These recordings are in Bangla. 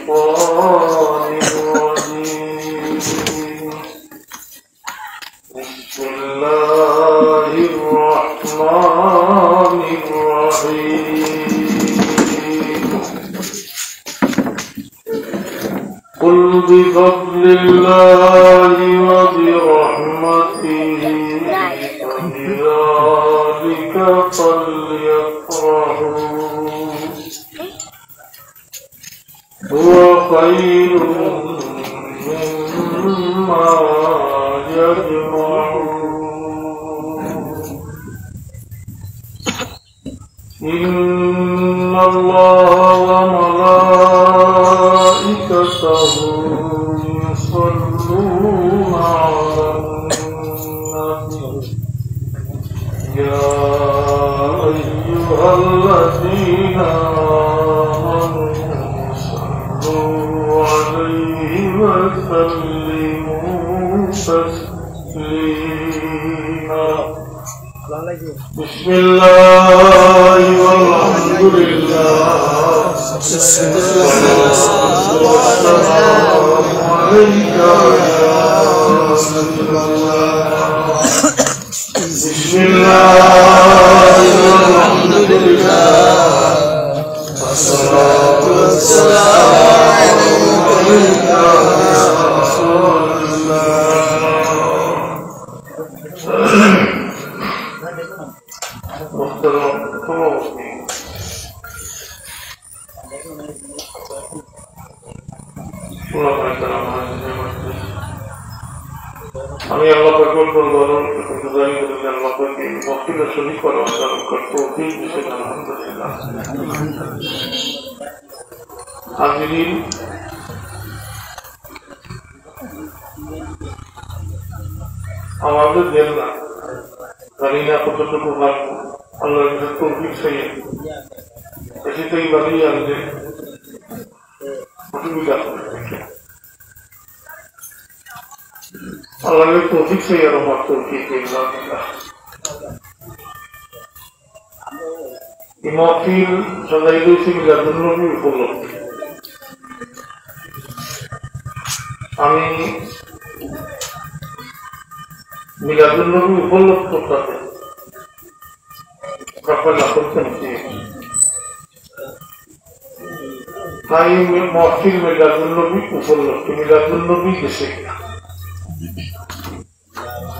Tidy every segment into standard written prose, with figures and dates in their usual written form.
الشيطان الرجيم بسم الله الرحمن الرحيم قل بفضل الله وبرحمته فبذلك فليفرحوا هو خير مما يجمعون إن الله وملائكته يصلون على النبي يا أيها الذين آمنوا صلوا عليه وسلموا تسليما بسم الله والحمد لله والسلام عليك يا رسول الله بسم الله والحمد لله والصلاة والسلام عليك يا رسول الله محترم আমি আল্লাহ পাকের দরবারে শুকরিয়া করি আল্লাহ পাকের ওয়াকিলের শরীক করার তৌফিক দিয়েছেন আলহামদুলিল্লাহ হাজিরিন আমাদের দেন না জানি না কতটুকু ভালো আল্লাহর তৌফিক চাই এটাই বাড়ি আসবে অসুবিধা আল্লাহর তৌফিক চাই আর আমার তৌফিক এই মাহফিল সদাই রয়েছে মিলাদুন নবী উপলক্ষে আমি মিলাদুন নবী উপলক্ষে করতে রফলা করতেন তাই মাহফিল মিলাদুন নবী উপলক্ষে মিলাদুন নবী দেশে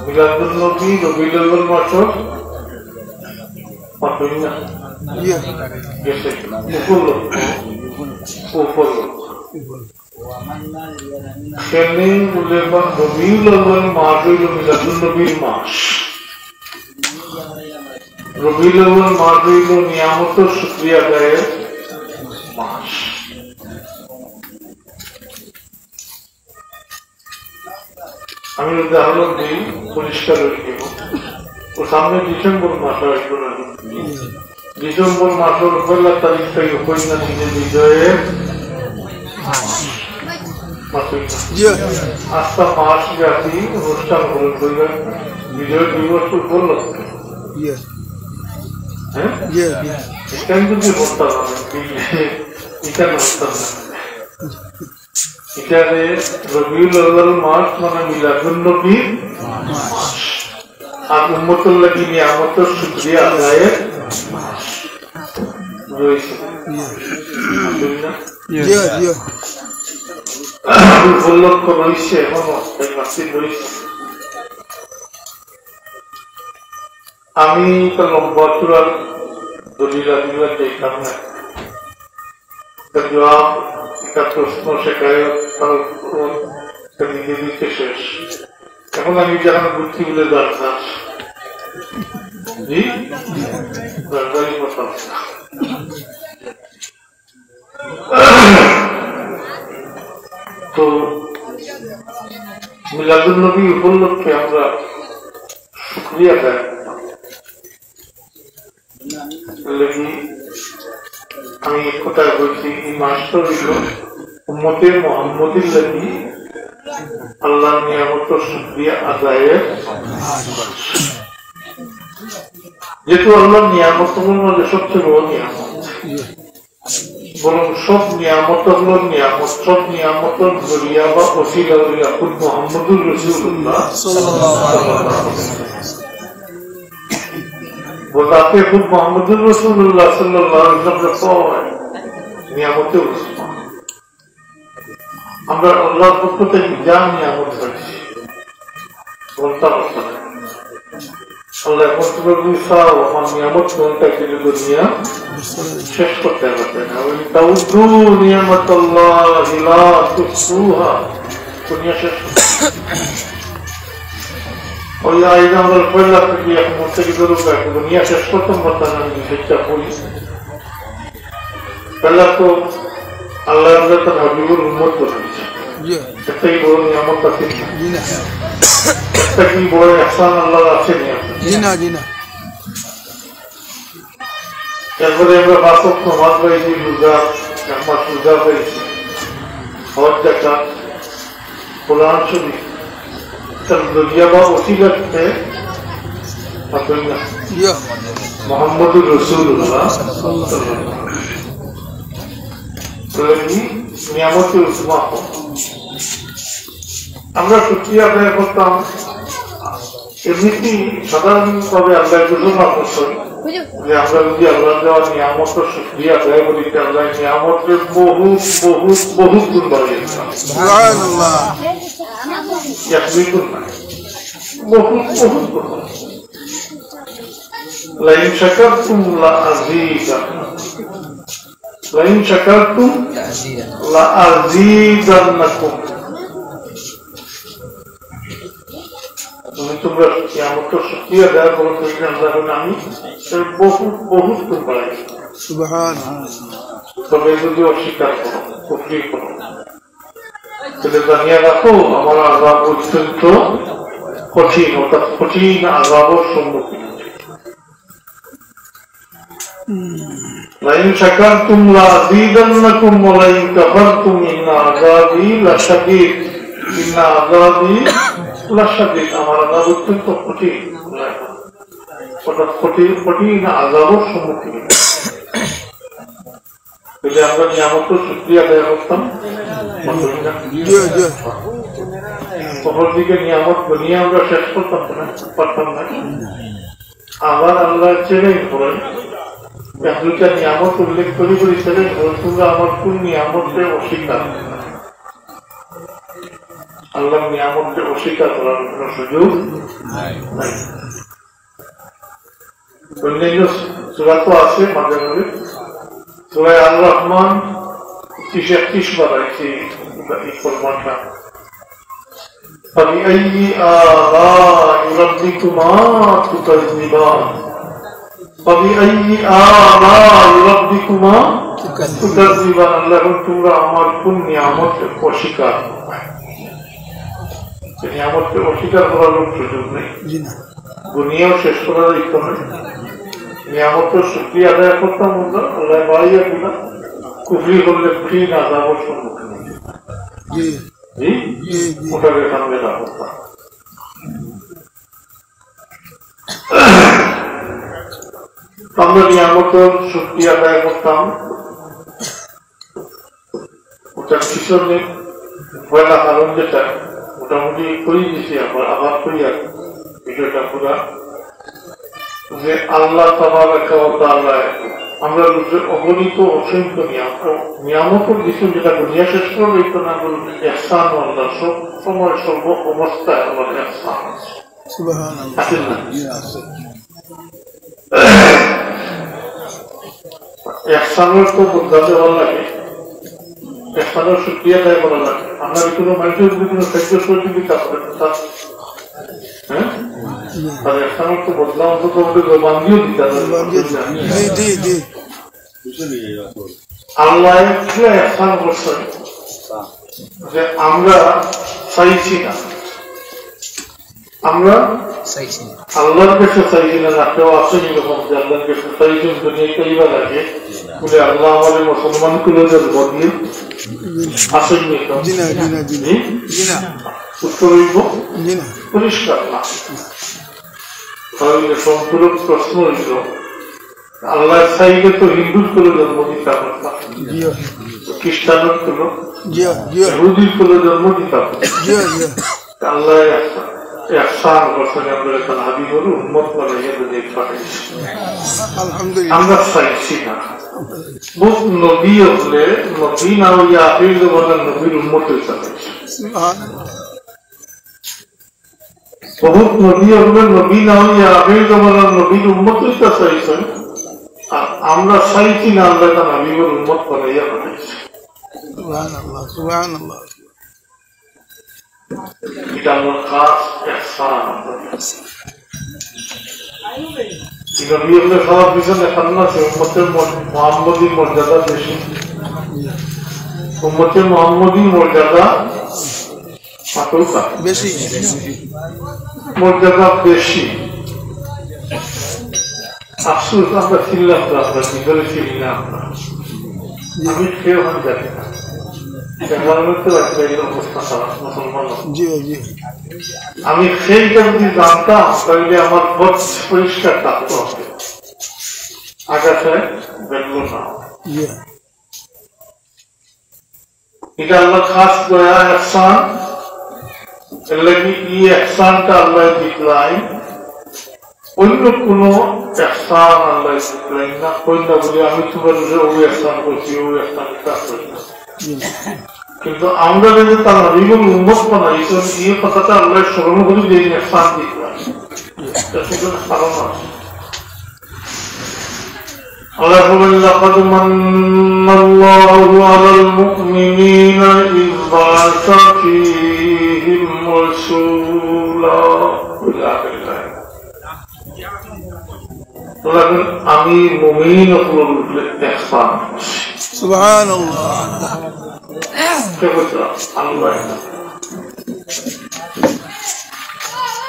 মিলাদুন নবী রবিউল আউয়াল মাসের পাতই না দেশে উপলক্ষে সেদিন উল্লেখবান রবিউল আউয়াল মাস হইল মিলাদুন নবীর মাস রবিউল আউয়াল মাস হইল নিয়ামতের শুকরিয়া আদায়ের মাস আমি উদাহরণ দিই পরিষ্কার হয়ে দেব ও সামনে ডিসেম্বর মাস আসব না ডিসেম্বর মাসের পয়লা তারিখ থেকে উপন্যাস বিজয়ের আস্থা মাস ব্যাপী অনুষ্ঠান গ্রহণ করবেন বিজয় দিবস উপলক্ষে হ্যাঁ এখানে যদি বলতাম এখানে বলতাম না এখানে রবিউল আউয়াল মাস মানে মিলাদুন নবীর মাস আর উম্মতুল লাগি নিয়ামতের শুকরিয়া আদায়ের মাস রয়েছে উপলক্ষ রয়েছে এখনো রয়েছে আমি তো লম্বা চূড়ার দলিল আদিবার দেখতাম না জবাব একটা প্রশ্ন শেখায় নিজে দিতে শেষ এখন আমি যখন বুদ্ধি বলে দরকার জি দরকারি কথা তো মিলাদুন নবী উপলক্ষে আমরা শুকরিয়া আদায় আমি কোথায় বলছি এই মাসটা হইল উম্মতের মুহাম্মদের লাগি আল্লাহর নিয়ামতের শুকরিয়া আদায়ের যেহেতু আল্লাহর নিয়ামতের মধ্যে সবচেয়ে বড় নিয়ামত বরং সব নিয়ামত হলো নিয়ামত, সব নিয়ামতের জরিয়া বা ওসিলা হইয়া খুদ মুহাম্মদুর রাসূলুল্লাহ বলতে খুদ মুহাম্মদুর রাসূলুল্লাহ সাল্লাল্লাহু আলাইহি ওয়াসাল্লাম নিয়ামতে উসমান। আমরা আল্লাহর পক্ষ থেকে যা নিয়ামত পাচ্ছি বলতে পারছি না। আল্লাহ আমার নিয়ামত কোনটা কিন্তু দুনিয়া শেষ করতে পারবে না। ওই তাউদ্দু নিয়ামাতাল্লাহি লা তুহসুহা, দুনিয়া শেষ ওই আইনা আমরা পয়লা থেকে এখন থেকে ধরো দুনিয়া শেষ করতাম পারতাম না। আমি সেটা বলি পয়লা তো আল্লাহ তার হাবিবুর উম্মত বানিয়েছে, একটাই বড় নিয়ামত আছে, একটা কি বড় ইহসান আল্লাহ আছে নিয়ামত। এরপরে আমরা বাসক নামাজ পাইছি, রোজা এক মাস রোজা পাইছি, হজ যাকাত, কোরআন শরীফ, তার জরিয়া বা ওসিলাতে মুহাম্মদুর রাসূলুল্লাহ নিয়ামতের উসমান। আমরা শুকরিয়া আদায় করতাম এমনিতে সাধারণভাবে আল্লাহ ঘোষণা করছেন যে আমরা যদি আল্লাহ দেওয়া নিয়ামতের শুকরিয়া আদায় করি, আল্লাহ নিয়ামতের বহুত বহুত বহুত গুণ বাড়িয়ে দিতাম, বহুত বহুত গুণ। লাইন শাকারতুম লাআযীদান্নাকুম, লাইন শাকারতুম লাআযীদান্নাকুম। তোমরা কিয়ামতের শুকরিয়া আদায় করো, আমি বহুত বহুত গুণ বাড়াই। তবে যদি অস্বীকার করো, কুফরি করো, তাহলে জানিয়ে রাখো আমার আযাব অত্যন্ত কঠিন, অর্থাৎ কঠিন আযাবের সম্মুখীন। লাইন শাকারতুম লাআযীদান্নাকুম ওয়া লাইন কাফারতুম ইন্না আযাবী লাশাদীদ, ইন্না আযাবী লাশাদীদ, আমার আযাব অত্যন্ত কঠিন, অর্থাৎ কঠিন কঠিন আযাবের সম্মুখীন। যদি আমরা নিয়ামতের শুকরিয়া আদায় করতাম, অপরদিকে নিয়ামত দুনিয়া আমরা শেষ করতাম না, পারতাম না। আবার আল্লাহ চ্যালেঞ্জ করেন, এক দুইটা নিয়ামত উল্লেখ করি করি চ্যালেঞ্জ করেন, তোমরা আমার কোন নিয়ামতকে অস্বীকার। আল্লাহ নিয়ামতকে অস্বীকার করার কোন সুযোগ নাই। অন্যান্য সূরা তো আছে মাঝে মাঝে, সূরা আল রহমান 31 বার আছে এই ফরমানটা, فبأي آلاء ربكما تكذبان، فبأي آلاء ربكما تكذبان। আল্লাহ তোমরা আমার কোন নিয়ামতকে অস্বীকার করবে? নিয়ামতকে অস্বীকার করার সুযোগ নেই, দুনিয়াও শেষ করার ইচ্ছা নেই। নিয়ামতের শুকরিয়া আদায় করতাম আমরা, আল্লাহ বাড়িয়ে দিলাম, কুফরি করলে কঠিন আযাবের সম্মুখীন ওটাকে সামনে রাখতাম। আমরা নিয়ামতের শুকরিয়া আদায় করতাম, ওটার পিছনে পয়লা কারণ যেটা মোটামুটি করি দিয়েছি, আবার করি আর বিষয়টা পুরা যে আল্লাহ তাবারাকা ওয়া তাআলা আমরা অগণিত অসংখ্য নিয়ামতের বিষয় যেটা দুনিয়া শেষ করবে না বলবে ইহসান, আল্লাহ সব সময় সর্ব অবস্থায় আল্লাহ ইহসান আছে। ইহসানের তো বোঝাতে ভালো লাগে, ইহসানের শুকরিয়া আদায় করা লাগে। আমরা কোনো মানুষের যদি কোনো খাদ্য সহযোগিতা করে হ্যাঁ, তাহলে ইহসানের তো বদলা অন্তত আমাদের জবান দিয়েও দিতে হবে। আল্লাহ ইহসান করছেন যে আমরা চাইছি না, আমরা আল্লাহর কাছে চাইছি না। কেউ আছে এরকম যে আল্লাহর কাছে চাইছেন দুনিয়াতে এইবার আগে বলে আল্লাহ আমাদের মুসলমান গুলো বদলে আসেননি, উত্তর হইব পরিষ্কার না। তাহলে সম্পূরক প্রশ্ন হইল আল্লাহ চাইলে তো হিন্দুর কোনো জন্ম দিতে পারতাম, খ্রিস্টানের কোনো, ইহুদির কোনো জন্ম দিতে পারতাম। আল্লাহ একসান করছেন আমরা তার হাবিবুর উম্মত বানাইয়া বুঝে পাঠাইছি। আমরা চাইছি না বহুত নবী হলে নবী না হইয়া আপিল জমানার নবীর উম্মত হইতে পারছে। বহুত নবী হলে নবী না হইয়া আপিল জমানার নবীর উম্মত হইতে চাইছেন। আর আমরা চাইছি না আমরা তার হাবিবুর উম্মত বানাইয়া পাঠাইছি। এটা আমার খাস ইহসান। নবী হলে সবার পিছনে কারণ আছে উম্মতের মুহাম্মদী মর্যাদা বেশি, উম্মতের মুহাম্মদী মর্যাদা বেশি, মর্যাদা বেশি। আফসোস আমরা ছিলাম তো, আমরা ভিতরে ছিলি না। আমরা আমি কেউ জানি না আমি সেইটা যদি জানতাম তাহলে আমার পথ পরিষ্কার থাকতে হবে, আকাশে বেরলো না। এটা আল্লাহ খাস দয়া ইহসান। এর লাগি এই ইহসানটা আল্লাহ দিকলাই, অন্য কোন ইহসান আল্লাহ দিকলাই না। কইনা বলে আমি তোমার ও ইহসান করছি, ও ইহসান করি না। কিন্তু আমরা যদি তার হাবিবুল উম্মত বানাইছেন, এই কথাটা আল্লাহ স্মরণ করি যে ইহসান দিকলাই, সেজন্য কারণ আছে। আল্লাহ বলেন লাকাদ মান্নাল্লাহু আলাল মুমিনিনা ইয বা'আসা ফীহিম রাসূলা। আমি মুমিন ইহসান করছি। সুবহানাল্লাহ।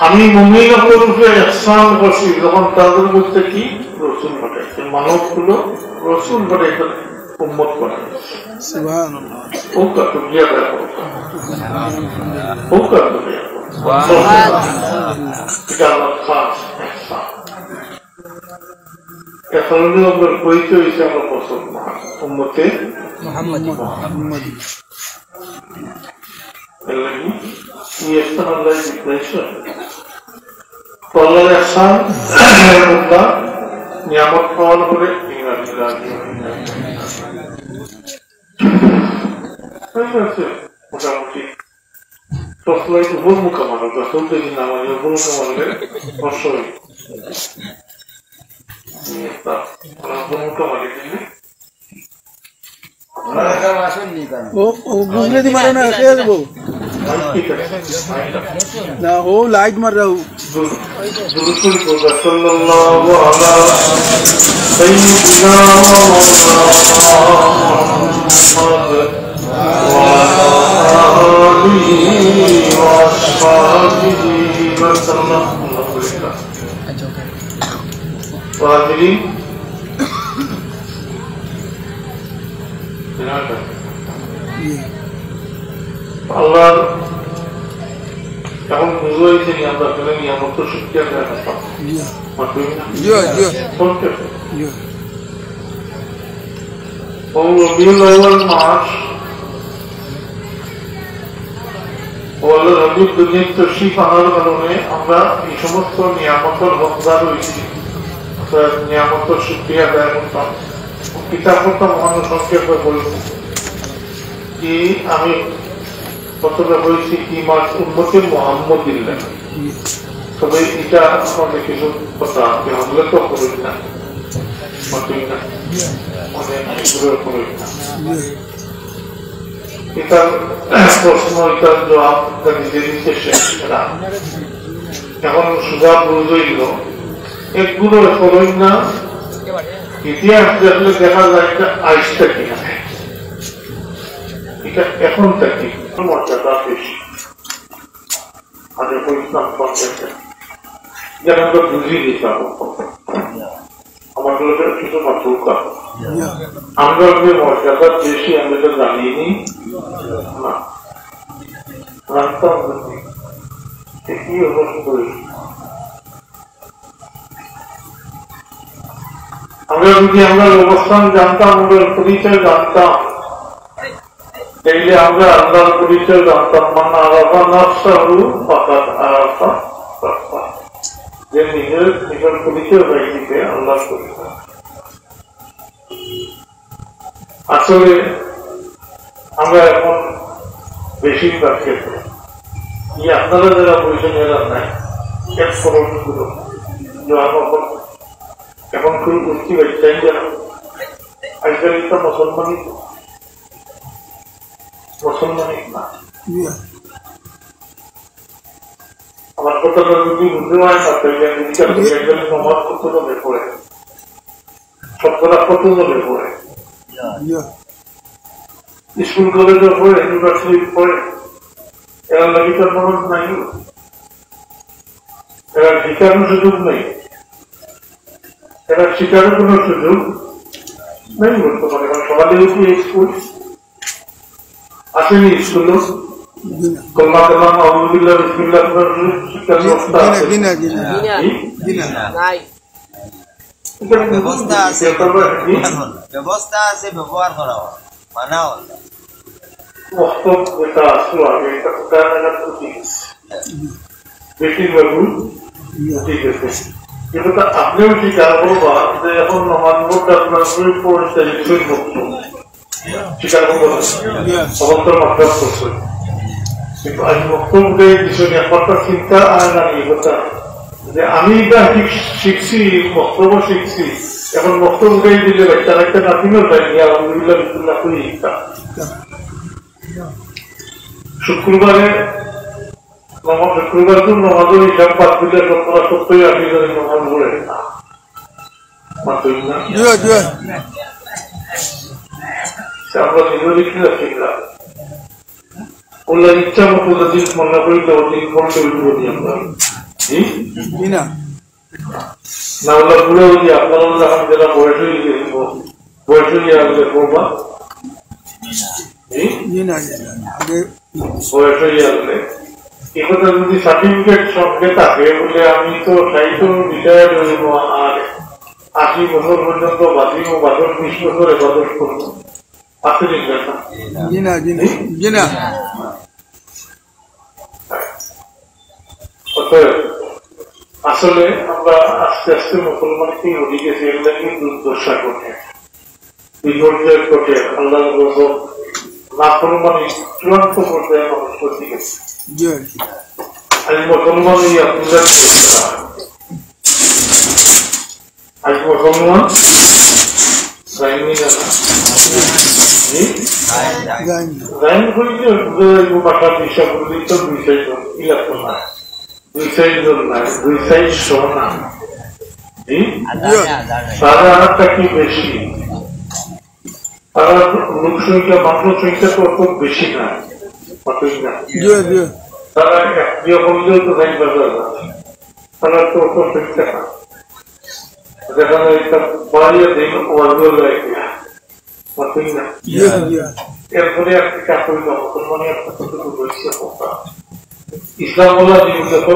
আমি মুমিনের উপরে ইহসান করছি যখন তাদের মধ্যে কি রসুল পাঠাইছে, মানব গুলো রসুল পাঠাইছে, উম্মত পাঠাইছে। সুবহানাল্লাহ। ও কত দিয়া দেখো, ও কত দিয়া এটা আল্লাহ খাস ইহসান। এখন আমরা পরিচয় হয়েছে আমরা মুসলমান উম্মতে মুহাম্মাদী। ইহসান আল্লাহ দিয়েছে। আল্লাহর ইহসান বান্দা নিয়ামত পাওয়ার পরে মোটামুটি তসলাই উপর মোকামাল চলতে দিন আমাদের উপর মোকামালে বর্ষ মোকামালে দিলে ও লাইট মার रहा हूं सल्लल्लाहु अलैहि सय्यिदिना मुहम्मद व आलिहि व अस्हाबिहि वसल्लम। আল্লাহ এখন বুঝাইছে আমরা ফেলে নিয়ামত তো শিক্ষা দেয় না মাস রবির দুনিয়ার তশরিফ আনার কারণে আমরা এই সমস্ত নিয়ামতের হকদার হয়েছি, নিয়ামতের শিক্ষা দেয় করতাম। কিতাব করতাম মহান সংক্ষেপে বলছি কি আমি কতটা হয়েছি কি মাস উম্মতে মুহাম্মাদিল্লাহ। তবে এটা আমাদের কিছু কথা হলে তো করি না, এটার প্রশ্ন, এটার জবাব নিজে দিতে শেষ। এখন সুজা বুঝইল একগুলো করেন না, ইতিহাস দেখলে দেখা যায় এটা আইসটা কিনা, এটা এখন থেকে মর্যাদা বেশি। আগে বলতাম যেন আমরা বুঝিয়ে দিতাম আমাদের কিছু মাত্র আমরা মর্যাদা বেশি, আমরা তো জানিনি না, জানতাম কি অবস্থা করি। আমরা যদি আমরা অবস্থান জানতাম, আমাদের পরিচয় জানতাম, তাইলে আমরা আল্লাহর পরিচয় জানতাম। মানে আলাদা নফসাহু ফাকাদ আরাফা রাব্বাহ, যে নিজের পরিচয় হয়ে দিবে আল্লাহর পরিচয়। আসলে আমরা এখন বেশিরভাগ ক্ষেত্রে আপনারা যারা পরিচয় নেওয়ার নাই এক ফরণগুলো এখন খুব বুঝতে পারছেন যে আজকাল একটা মুসলমানই না। আমার কথাটা যদি বুঝতে পারেন না, তাহলে নমাজ কত জনে পড়ে, শতকরা কত জনে পড়ে, স্কুল কলেজে পড়ে, ইউনিভার্সিটি পড়ে, এরা লাগি তার নামাজ নাই, এরা শিকারও সুযোগ নেই, এরা শিকারও কোন সুযোগ নেই বর্তমানে। সকালে উঠি স্কুল আসেনি, স্কুল কলমা কালাম আলহামদুলিল্লাহ বিসমিল্লাহ শিক্ষার ব্যবস্থা আছে, ব্যবস্থা আছে, ব্যবহার করা মানা যেটা আসলো আগে এটা বেশিরভাগ ঠিক আছে। কিন্তু আপনিও স্বীকার করবা যে এখন নমাজ বোর্ড আপনার স্বীকার করবো অবন্তর মাত্রা করছে, কিন্তু আজ বক্তব্য বিষয় একটা চিন্তা আর না কথা যে আমি এটা শিখছি, বক্তব্য শিখছি, এখন বক্তব্য দিলে বাচ্চারা একটা নাতিনও যায়নি আলহামদুলিল্লাহ বিসমিল্লাহ করি। শুক্রবার তো নমাজের হিসাব বাদ দিলে 70-80 জনের নমাজ পড়ে না, আমরা নিজের শিখলাম। ওগুলা ইচ্ছা মতো যদি মনে করি তো অধিক ফলতে উঠবি আমরা না, ওগুলা ভুলে যদি আপনারা যখন যেটা বয়স হয়ে আসলে করবা, বয়স হয়ে আসলে একথা যদি সার্টিফিকেট সঙ্গে থাকে বলে আমি তো সাহিত্য রিটায়ার্ড হইব আর 80 বছর পর্যন্ত বাঁচিব, 20 বছর এবাদত করব, আছে আসলে আমরা আস্তে আস্তে মুসলমানকে উঠে গেছি, এগুলাকে দুর্দশা করছে, বিপর্যয় করছে, আল্লাহ নাফরমানি চূড়ান্ত পর্যায়ে মানুষ করতে গেছে। আজ মুসলমান এই আপনাদের আজ মুসলমান ভাষা বিষয় বললেই তো 200 জন ইলাকা না, 200 জন না, 200 না, তারা আরেকটা কি বেশি, তারা লোক সংখ্যা মাত্র সংখ্যা তো খুব বেশি না, তারা একপ্রিয় করলেও তো যাই বাজার না, তারা তো অত সংখ্যা না, যেখানে একটা বাড়িয়ে দিন এরপরে একটা চাকরি মুসলমানের একটা কতটুকু রয়েছে ইসলাম বলা জিনিস দেখো,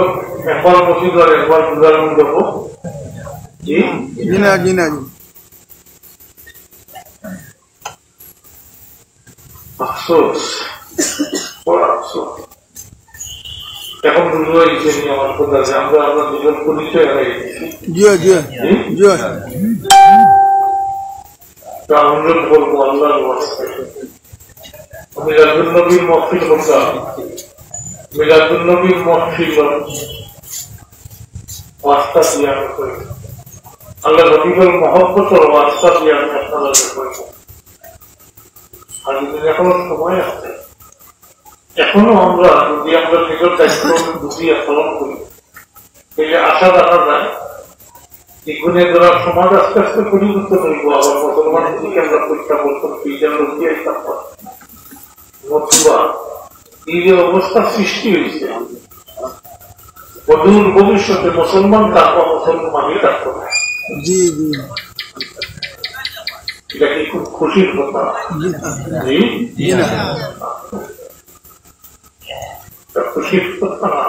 একবার মসজিদ আর একবার উদাহরণ দেখো, আফসোস বড় আফসোস। এখন বুঝতে পারছি আমার কথা যে আমরা আমরা নিজের পরিচয় হারিয়ে অনুরোধ করবো আল্লাহর মিলাদুন্নবীর মহফিল করতাম, মিলাদুন্নবীর মহফিল ওয়াস্তা দিয়ে আমি করি, আল্লাহ নবীর মহব্বত ওয়াস্তা দিয়ে আমি আপনাদের করব। আর যদি এখনো সময় আছে, এখনো আমরা যদি আমরা নিজের দায়িত্ব বুঝিয়ে পালন করি, তাহলে আশা দেখা যায় এগুলো ধরার সমাজ আস্তে আস্তে পরিবর্তন হইব। আবার মুসলমান দিকে আমরা পরীক্ষা করতাম নতুবা এই যে অবস্থা সৃষ্টি হয়েছে, অদূর ভবিষ্যতে মুসলমান থাকবো, মুসলমানই থাকবো না। এটা কি খুব খুশির কথা? খুশির কথা না।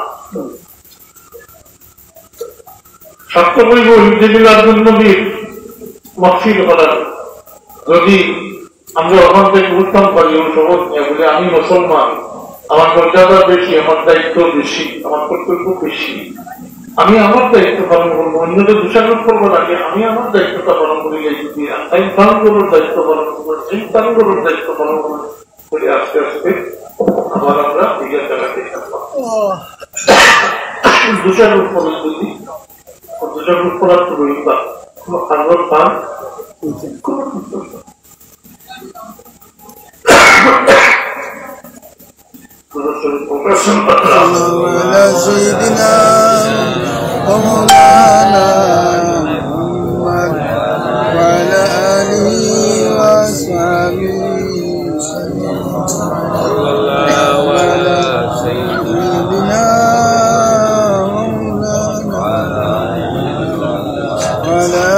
সত্য বলব হিজরুল নবীর মহফিল করার যদি আমরা ওখান থেকে উত্তম করি ওই শপথ নিয়ে বলে আমি মুসলমান, আমার মর্যাদা বেশি, আমার দায়িত্ব বেশি, আমার কর্তব্য বেশি, আমি আমার দায়িত্ব পালন করবো, অন্যদের দোষারোপ করবো লাগে, আমি আমার দায়িত্বটা পালন করি, এই তানগুলোর দায়িত্ব পালন করবো, এই তানগুলোর দায়িত্ব পালন করে আস্তে আস্তে আবার আমরা নিজের জায়গাতে দোষারোপ করে যদি দোষারোপ করার প্রয়োগটা কোনো খাবার পান على سيدنا ومولانا محمد وعلى آله وأصحابه على سيدنا ومولانا وعلى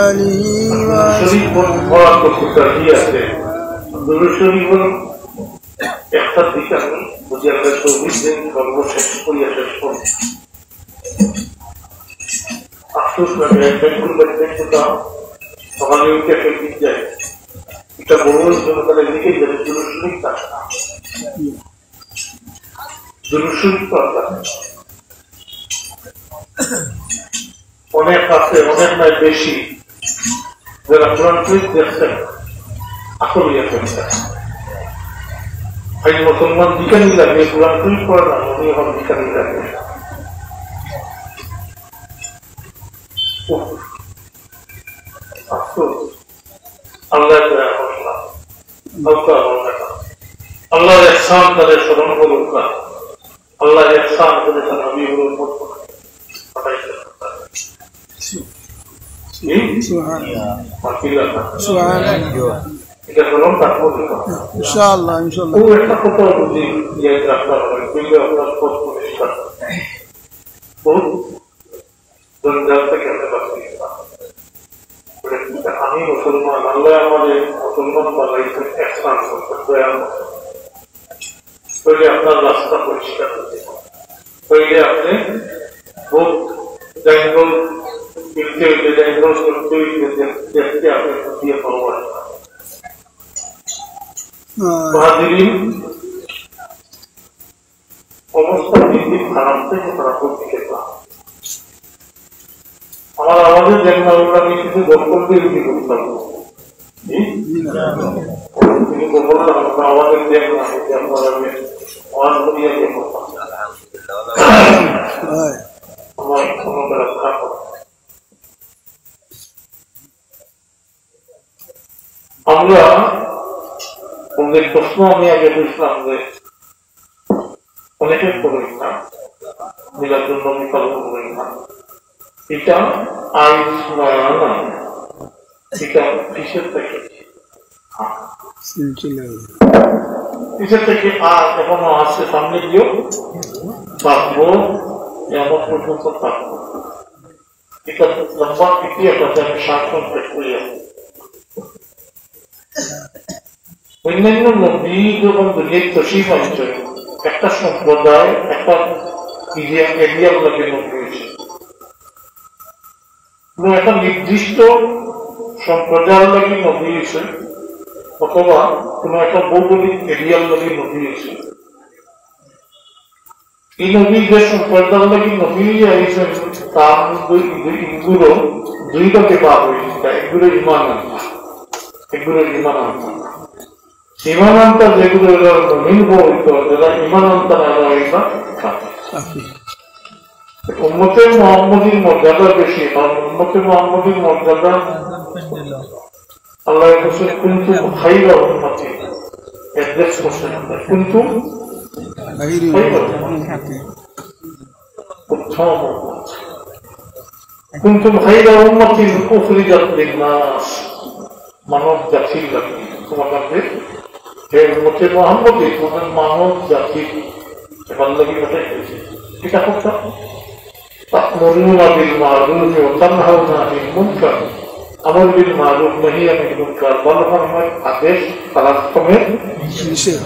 آله وأصحابه একটা দিকে আমি বুঝি আমরা 24 দিন সর্বশেষ করিয়া শেষ করব। আফসোস লাগে একজন সকালে উঠে ফেলতে যায়, এটা বড় জন্য তারা লিখেই যাবে জুলুসুলিক কাজ না, জুলুসুলিক অনেক আছে, অনেক নয় বেশি, যারা কোরআন শরীফ দেখছেন আসলিয়া ফেলছেন। এই মুসলমান বিজ্ঞানী লাগে কোরআন শরীফ পড়ে না, উনি এখন বিজ্ঞানী লাগে। আল্লাহ আল্লাহ ইহসান তাদের স্মরণ করুক না, আল্লাহ ইহসান করে তার হাবিবুর উপর এটা বললাম তারপর ইনশাআল্লাহ ইনশাআল্লাহ ও একটা কথা বুঝি যে রাস্তা হবে কিন্তু আপনার পথ পরিষ্কার বহুত জঞ্জাল থেকে আমরা বাঁচি। আমি মুসলমান, আল্লাহ আমাদের মুসলমান বানাইছেন ইহসান করতে, দয়া করতে আপনার রাস্তা পরিষ্কার হতে হইলে আপনি বহুত জঙ্গল কিনতে হইলে জঙ্গল করতে হইলে দেখতে আপনি দিয়ে পাওয়া অবস্থা দিন খারাপ থেকে খারাপের দিকে আমার আমাদের দেখনা ওটা আমি কিছু দখল দিয়ে রুটি করতে পারবো, তিনি বললাম আমাদের দেখনা আমার করিয়া দিয়ে করতাম আমার কোনো রক্ষা করা। আমরা ওদের প্রশ্ন আমি আগে বুঝলাম যে অনেকের করি না, মিলার জন্য আমি পালন করি না, এটা আইন না, এটা কিসের থেকে কিসের থেকে আর এখনো আসছে, সামনে গিয়েও থাকবো, এমন পর্যন্ত থাকবো। এটা লম্বা ইতিহাস আছে, আমি শাসন করি। অন্যান্য নবী যখন দুনিয়ায় তশরিফ আনছেন, একটা সম্প্রদায় একটা এরিয়ার লোকের নবী হয়েছে, একটা নির্দিষ্ট সম্প্রদায়ের লোকের নবী হয়েছে, অথবা কোন একটা ভৌগোলিক এরিয়ার লোকের নবী হয়েছে। এই নবী যে সম্প্রদায়ের লোকের নবী হয়েছেন তার এগুলো দুই ভাগে ভাগ হয়েছে, এগুলো ইমান আনতা, এগুলো ইমান আনতা। ইমানান্তা যেগুলো মিলব হইত, যারা ইমানান্তা না হইবা উম্মতে মুহাম্মদীর মর্যাদা বেশি, কারণ উম্মতে মুহাম্মদীর মর্যাদা আল্লাহ বলছেন কুনতুম খায়রা উম্মতি, অ্যাড্রেস করছেন কুনতুম উত্তম উম্মত, কুনতুম খায়রা উম্মতিন উখরিজাত লিন-নাস, মানব জাতির লাগে তোমাদের উম্মতে মুহাম্মদী, তোমাদের মানব জাতির বান্দাগি হয়েছে। এটা করতাম তা'মুরুনা বিল মা'রুফ ওয়া তানহাউনা আনিল মুনকার, আমর বিল মা'রুফ নাহি আনিল মুনকার, ভালো কর্মের আদেশ, খারাপ কর্মের নিষেধ।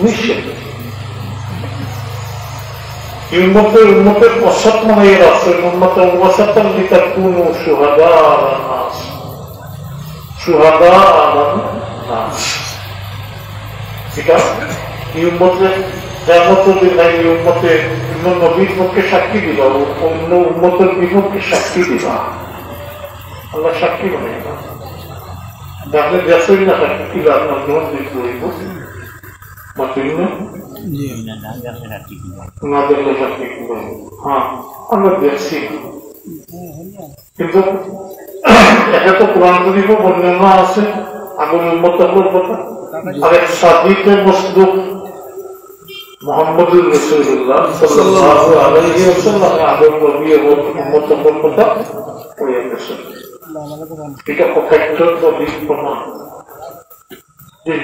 উম্মতের ওয়াসাত মানে রাসূল উম্মতের ওয়াসাতান লিতাকুনু শুহাদা আলান নাস, সুহাদা আলান নাস। এটা এই উম্মতের কিয়ামতের দিন এই উম্মতে অন্য নবীর পক্ষে সাক্ষী দিবা, অন্য উম্মতের বিপক্ষে সাক্ষী দিবা। আল্লাহ সাক্ষী বলে না, আপনি দেখছেন না সাক্ষী দিলে আপনার গ্রহণ দিতে হইব মাতুই না, না দেখলে সাক্ষী দিব। হ্যাঁ আমরা দেখছি, কিন্তু এটা তো কোরআন শরীফে বর্ণনা আছে আগুন উম্মতের কথা। আর এক সাদিকের মসদুক মুহাম্মদুর রাসূলুল্লাহ সাল্লাল্লাহু আলাইহি ওয়াসাল্লাম আগুন নবী এবং উম্মতের কথা হয়ে গেছে। এটা প্রত্যক্ষ নবীর প্রমাণ। এই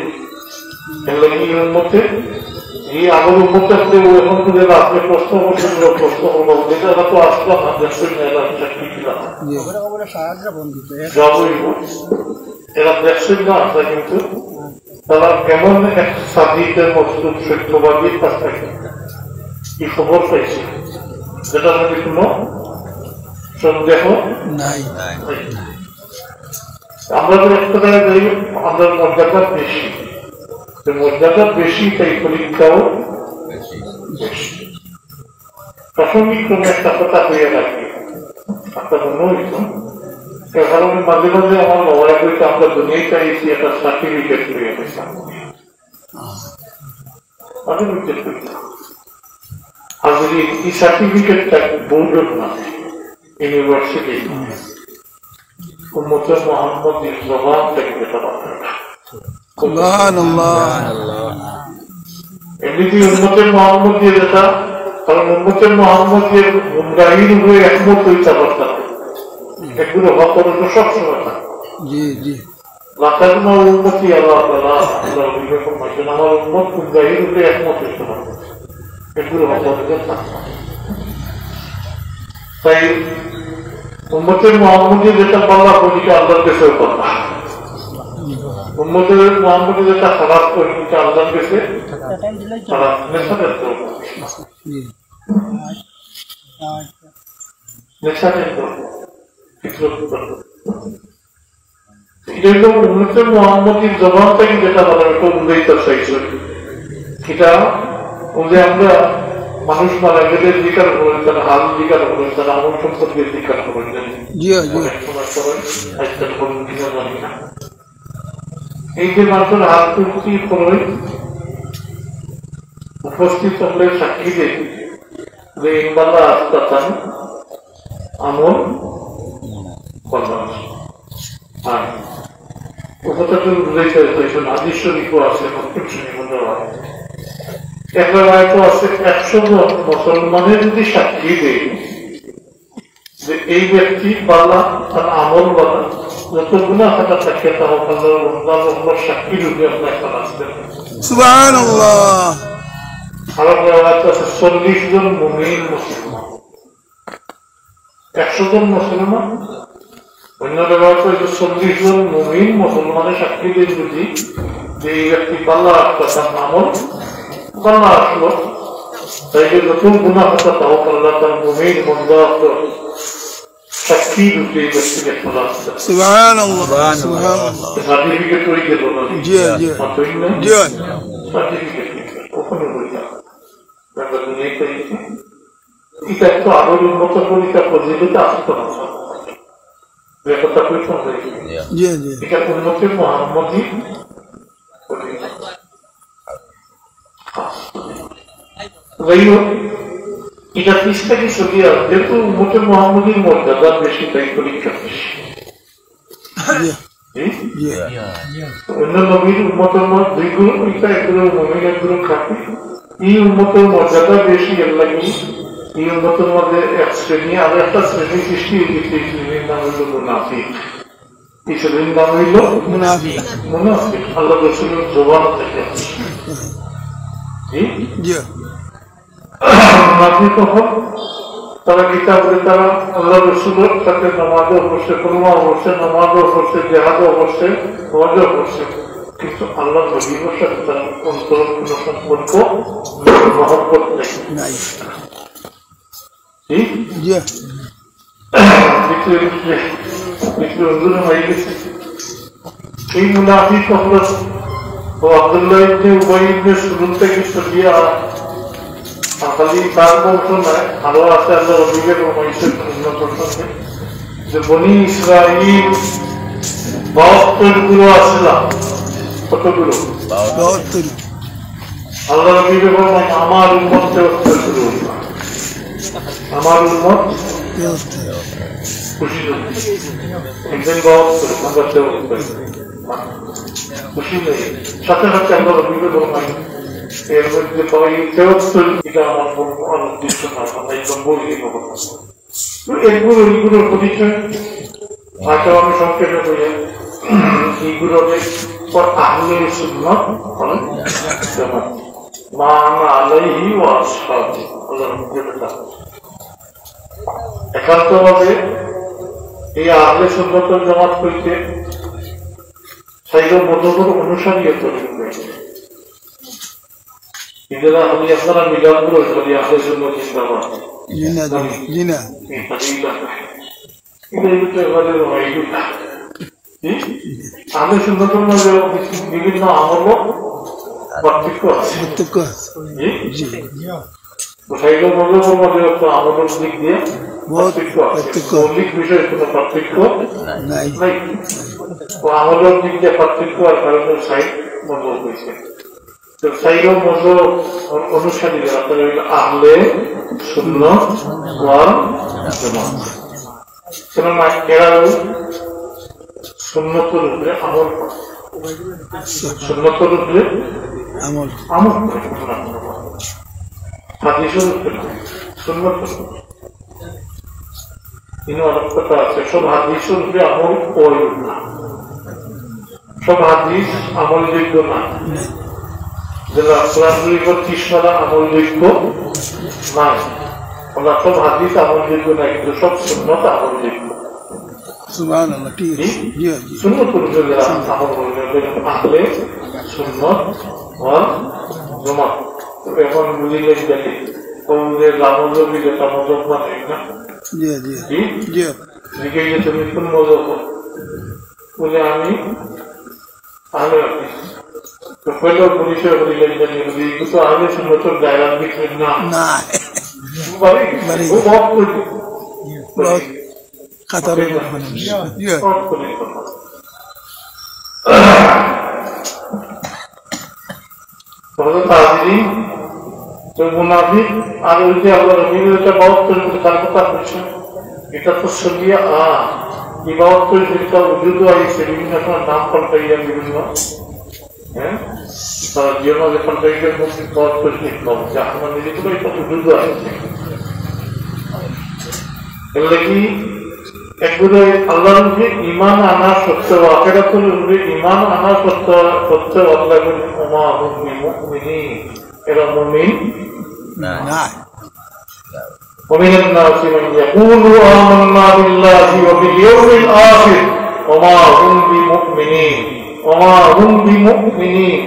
উম্মতে এই আগর উম্মতে এখন তো যেটা আপনি প্রশ্ন করছেন প্রশ্ন করবো এটা তো আসলাম না দেখছেন সাক্ষী ছিলাম এরা দেখছেন না আসলে, কিন্তু তারা কেমন এক সাদিকের মজদুর সত্যবাদীর কাছ থেকে কি খবর পাইছে যেটা নাকি কোনো সন্দেহ নাই। আমরা তো একটা জায়গায় যাই, আমাদের মর্যাদা বেশি, মর্যাদা বেশি তাই পরীক্ষাও বেশি। প্রাসঙ্গিক ক্রমে একটা কথা হয়ে রাখি, আপনার মনে হইত কারণ মাঝে মাঝে আমার লড়াই হইতে আমরা দুনিয়ায় চাইছি একটা সার্টিফিকেট পেয়ে গেছিলাম, আর যদি এই সার্টিফিকেটটা বোর্ডের না ইউনিভার্সিটি উম্মতে মুহাম্মদের জবান থেকে যেতে পারবে না। এমনিতে উম্মতে মুহাম্মদ দিয়ে যেটা, কারণ উম্মতে মুহাম্মদের গুমরাহির উপরে একমত হইতে পারতাম, এগুলো হক তো সবসময় না। লাতার উন্মতি আল্লাহ আমার উন্মত গুমরাহির উপরে একমত হইতে পারত, এগুলো হক থাকতাম। তাই উম্মতের মুহাম্মদের যেটা বলা ওইটা আল্লাহর কাছে কথা, উম্মতের মুহাম্মদের যেটা খারাপ ওইটা আল্লাহর কাছে খারাপ নেশাদের তো নেশাদের তো উম্মতের মুহাম্মদের জবান থেকে যেটা বলা ওটা উল্লেখ চাইছে। এটা আমরা মানুষ মারা গেলে জিকার করেন, তারা হাল জিকার করেন, তারা আমল সম্পর্কে জিকার করেন, এই যে মানুষের হাত তুলছি করে উপস্থিত হলে সাক্ষী দেয় যে ইনবাল্লা আসতাম আমল করলাম। আর উপতাকে উল্লেখ হয়েছেন আদিশ শরীফও আছে, মক্কিম শরীফও দেওয়া একটা রায়তো আছে 100 জন মুসলমানের যদি সাক্ষী দেয় যে এই ব্যক্তি বালা তার আমল বালা যত গুণা খাতা থাকে তাহলে সাক্ষী রূপে আপনার একটা আসবেন। সুবহানাল্লাহ। খারাপ রায়তো আছে 40 জন মুমিন মুসলমান, 100 জন মুসলমান, অন্য রায়তো 40 জন মুমিন মুসলমানের সাক্ষী দেন যদি যে এই ব্যক্তি বালা তার আমল বাংলা আসলো, তাই যে নতুন গুণা হতো তাও আল্লাহ তার মুমিন বন্ধা সাক্ষী রূপে ব্যক্তিকে খোলা আসছে। সার্টিফিকেট হয়ে গেল না, সার্টিফিকেট ওখানে হয়ে যাবে এটা একটু আরো উন্নত পরীক্ষা পদ্ধতিতে আসতো না, ব্যাপারটা পরীক্ষা হয়েছে এটা উন্নতির মুহাম্মদই। এটা পিসটা কি ছবি আর যেহেতু উম্মতে মুহাম্মদীর মর্যাদা বেশি তাই পরীক্ষা বেশি। অন্য নবীর উম্মতের মধ্যে দুইগুলো পরীক্ষা, একগুলো নবীর একগুলো খাতি। এই উম্মতের মর্যাদা বেশি এর লাগে এই উম্মতের মধ্যে এক শ্রেণী আর একটা শ্রেণী সৃষ্টি হয়েছে, এই শ্রেণীর নাম হইল মুনাফিক। এই শ্রেণীর নাম হইল মুনাফিক। আল্লাহ রাসূলের জবান থেকে তারা কিতাবে তারা আল্লাহ রাসূলের সাথে নামাজও করছে, কলমাও করছে, নামাজও করছে, জিহাদও করছে, হজও করছে, কিন্তু আল্লাহ নবীর সাথে তার অন্তর কোন সম্পর্ক মহব্বত নেই। এই মুনাফিক হযরত আব্দুল্লাহ ইবনে উবাই ইবনে সুলুল থেকে সরিয়া খালি তার বংশ নয়, আরো আছে আল্লাহ রবিবের বংশের উন্নত করতে যে বনি ইসরাইল 72 গুলো আসলাম। কতগুলো? 72। আল্লাহ রবিবে বললাম আমার উম্মত 73 গুলো, আমার উম্মত খুশি একদিন 72 খুশি নেই, সাথে সাথে আল্লাহ রবিবে বললাম এর মধ্যে 73 এটা আমার উদ্দেশ্য না, আমরা একদম বলি এইগুলোর পরিচয় হয়তো আমি সংক্ষেপে বলি। এইগুলোকে আহলে সুন্নাত বলেন, মা আনা আলাইহি ওয়া আসহাবি, আল্লাহর মুখে একান্তভাবে এই আহলে সুন্নাত ওয়াল জামাত হইতে সাইয়্যিদ মুতাওয়ার অনুসারী তরিক হয়েছে। ইদারা আমি আপনারা মিলাদ করে যদি আহলে সুন্নাত জিন্দাবাদ জিনা আহলে সুন্নাতের মধ্যে বিভিন্ন আমল পার্থক্য আছে। সাইয়্যিদ মুতাওয়ার মধ্যে একটা আমলের দিক দিয়ে পার্থক্য আছে, মৌলিক বিষয়ে কোনো পার্থক্য নাই। আমলের দিক দিয়ে পার্থক্য আর কারণের সাইড মজুর হয়েছে। তো সাইয়্যিদ মুতাওয়ার অনুসারীরা আপনারা আহলে সুন্নাত ওয়াল জামাত, কেননা এরা সুন্নতের উপরে আমল করে, সুন্নতের উপরে আমল করে, হাদিসের উপরে সুন্নতের উপরে। অনেক কথা আছে, সব হাদিসের উপরে আমল করে না, সব হাদিস আমলযোগ্য না, যেটা কোরআন শরীফের 30 পারা আমলযোগ্য নাই, আমরা সব হাদিস আমলযোগ্য নাই, কিন্তু সব সুন্নত আমলযোগ্য। সুবহানাল্লাহ, ঠিক আছে। সুন্নত করবে যারা আমল করবে আহলে সুন্নাত ওয়াল জামাত। এখন বুঝিলেন জানি কৌমের রামজবি যেটা মজব মানে না, লিখে গেছে মিথুন মজব বলে আমি আহলে হাদিস। তো পয়লা পরিচয় বলিলেন জানি কিন্তু আহলে সুন্নাতের দায়রা দিচ্ছেন না, মুনাফিক আর ওই যে আল্লাহ রবির এটা 72 তার কথা বলছে, এটা তো সরিয়া এই 72 যেটা উজুদ হয়েছে বিভিন্ন সময় নাম পাল্টাইয়া বিভিন্ন, হ্যাঁ তারা জীবন যে পাল্টাইয়া 72 লিখলাম যে আমার নিজেগুলো এটা উজুদ হয়েছে। এগুলো কি একগুলো আল্লাহর উপরে ঈমান আনা সত্ত্বেও, আখিরাতের উপরে ঈমান আনা সত্ত্বেও আল্লাহ বলেন ওমা হুম বিমুমিনিন, এরা মুমিন না। ومن الناس من يقول آمنا بالله وباليوم الآخر وما هم بمؤمنين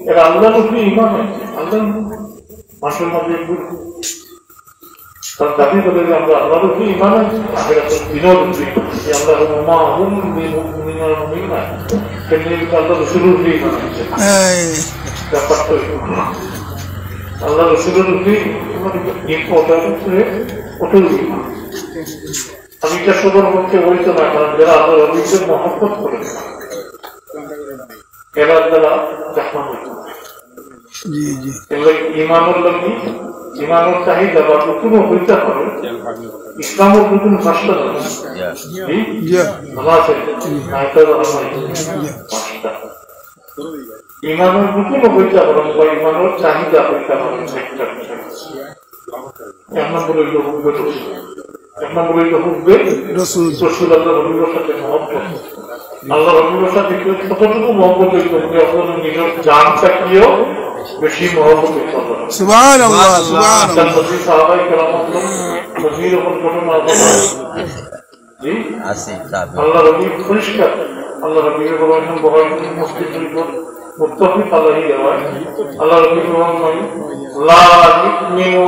এরা আল্লাহর উপরে ঈমান আছে, আল্লাহ মানুষের মধ্যে তার দাবি করে যে আমরা আল্লাহর উপরে ঈমান আছে, আখিরাতের বিনোদ আমরা ওমা হুম বিমুমিনিন না, কেন আল্লাহ রাসূলের উপরে ঈমান আছে। ব্যাপারটা আল্লাহ রাসূলের উপরে আমি এটা সবার পক্ষে বলতে না, কারণ যারা আল্লাহ রবিদের মহব্বত করে এরা যারা জাহান্নামে যাবে, ঈমানের লাগি ঈমানের চাহিদা বা নতুনও হইতে পারে, ইসলামের নতুন ভাষা ঈমানের নতুনও হইতে পারে বা ঈমানের চাহিদা হইতে পারে। এক নম্বর হইল হুব্বে রাসূল, এক নম্বর হইল হুব্বে রাসূল, আল্লাহ রবির সাথে মহব্বত। আল্লাহ রবির সাথে কতটুকু মহব্বত হইতে হবে, আপনার নিজের জান থাকিও বেশি মহব্বত হইতে হবে। সুবহানাল্লাহ, সুবহানাল্লাহ। সাহাবায়ে কেরামত নবীর উপর ঘটনা জি আছে, আল্লাহ রবি পরিষ্কার, আল্লাহ রবির বলেন বুখারী মুসলিমের উপর মুত্তাফিক আলাইহি রিওয়ায়াত, আল্লাহ রবি বলেন লা ইউমিনু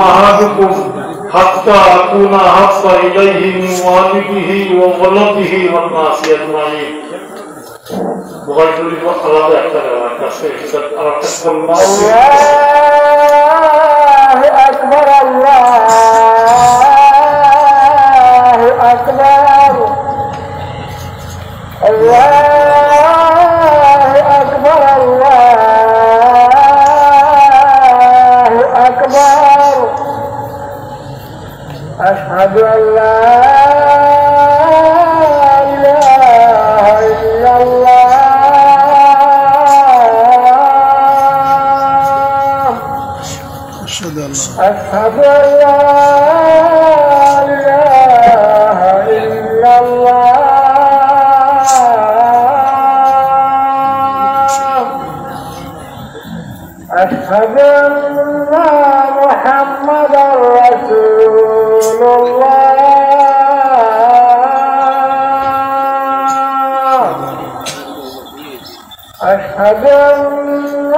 আহাদুকুম حتى أكون أحب إليه من والده وولده والناس أجمعين. بخاري شريف আলাদা একটা রিওয়ায়াত আছে, এটা আরেকটা কলমা আছে। আল্লাহু আকবার, আল্লাহু আকবার, আল্লাহু আকবার, আল্লাহু আকবার। আশহাদু আল্লা أشهد أن لا إله إلا الله أشهد أن محمدا رسول الله أشهد أن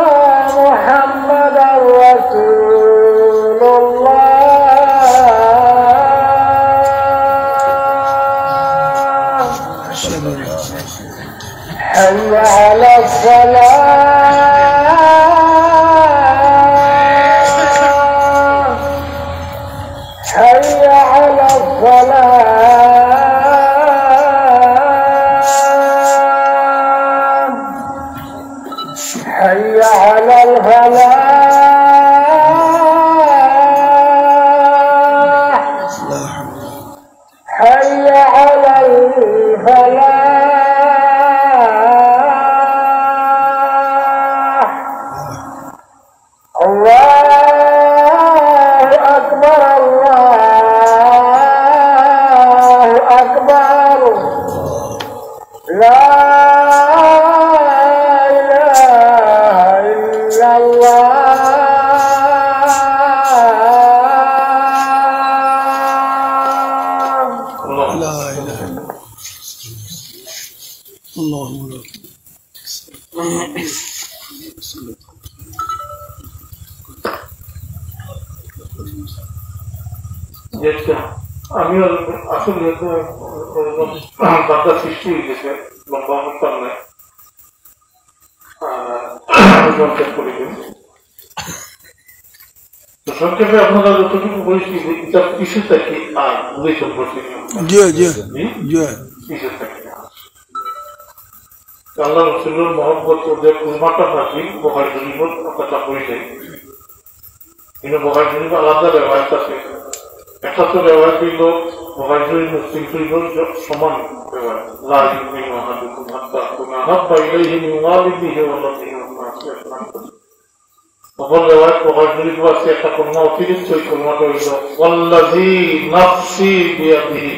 محمدا رسول حي على الصلاة حي على الصلاة حي على الفلاح حي على الفلاح আমি আসলে বাধা সৃষ্টি হয়ে গেছে, লম্বা অনুষ্ঠান নাই, সংক্ষেপে আপনারা যতটুকু বলেছি এটা কিসের থেকে বুঝে সম্পর্কে আল্লাহ রসুলের মহব্বত ওদের কুলমাটা থাকি বখার শরীফের কথা বলছে, কিন্তু বখার শরীফ আলাদা রেওয়ায়ত আছে। একটা তো রেওয়ায়ত দিল বখার শরীফ মুসলিম শরীফের সমান রেওয়ায়ত, লা ইউমিনু আহাদুকুম হাত্তা আকুনা আহাব্বা ইলাইহি মিন ওয়ালিদিহি ওয়া ওয়ালাদিহি ওয়ান নাসি আজমাইন। অপর রেওয়ায়ত বখার শরীফ আছে একটা কলমা অতিরিক্ত, ওই কলমাটা হইল ওয়াল্লাযী নাফসি বিয়াদিহি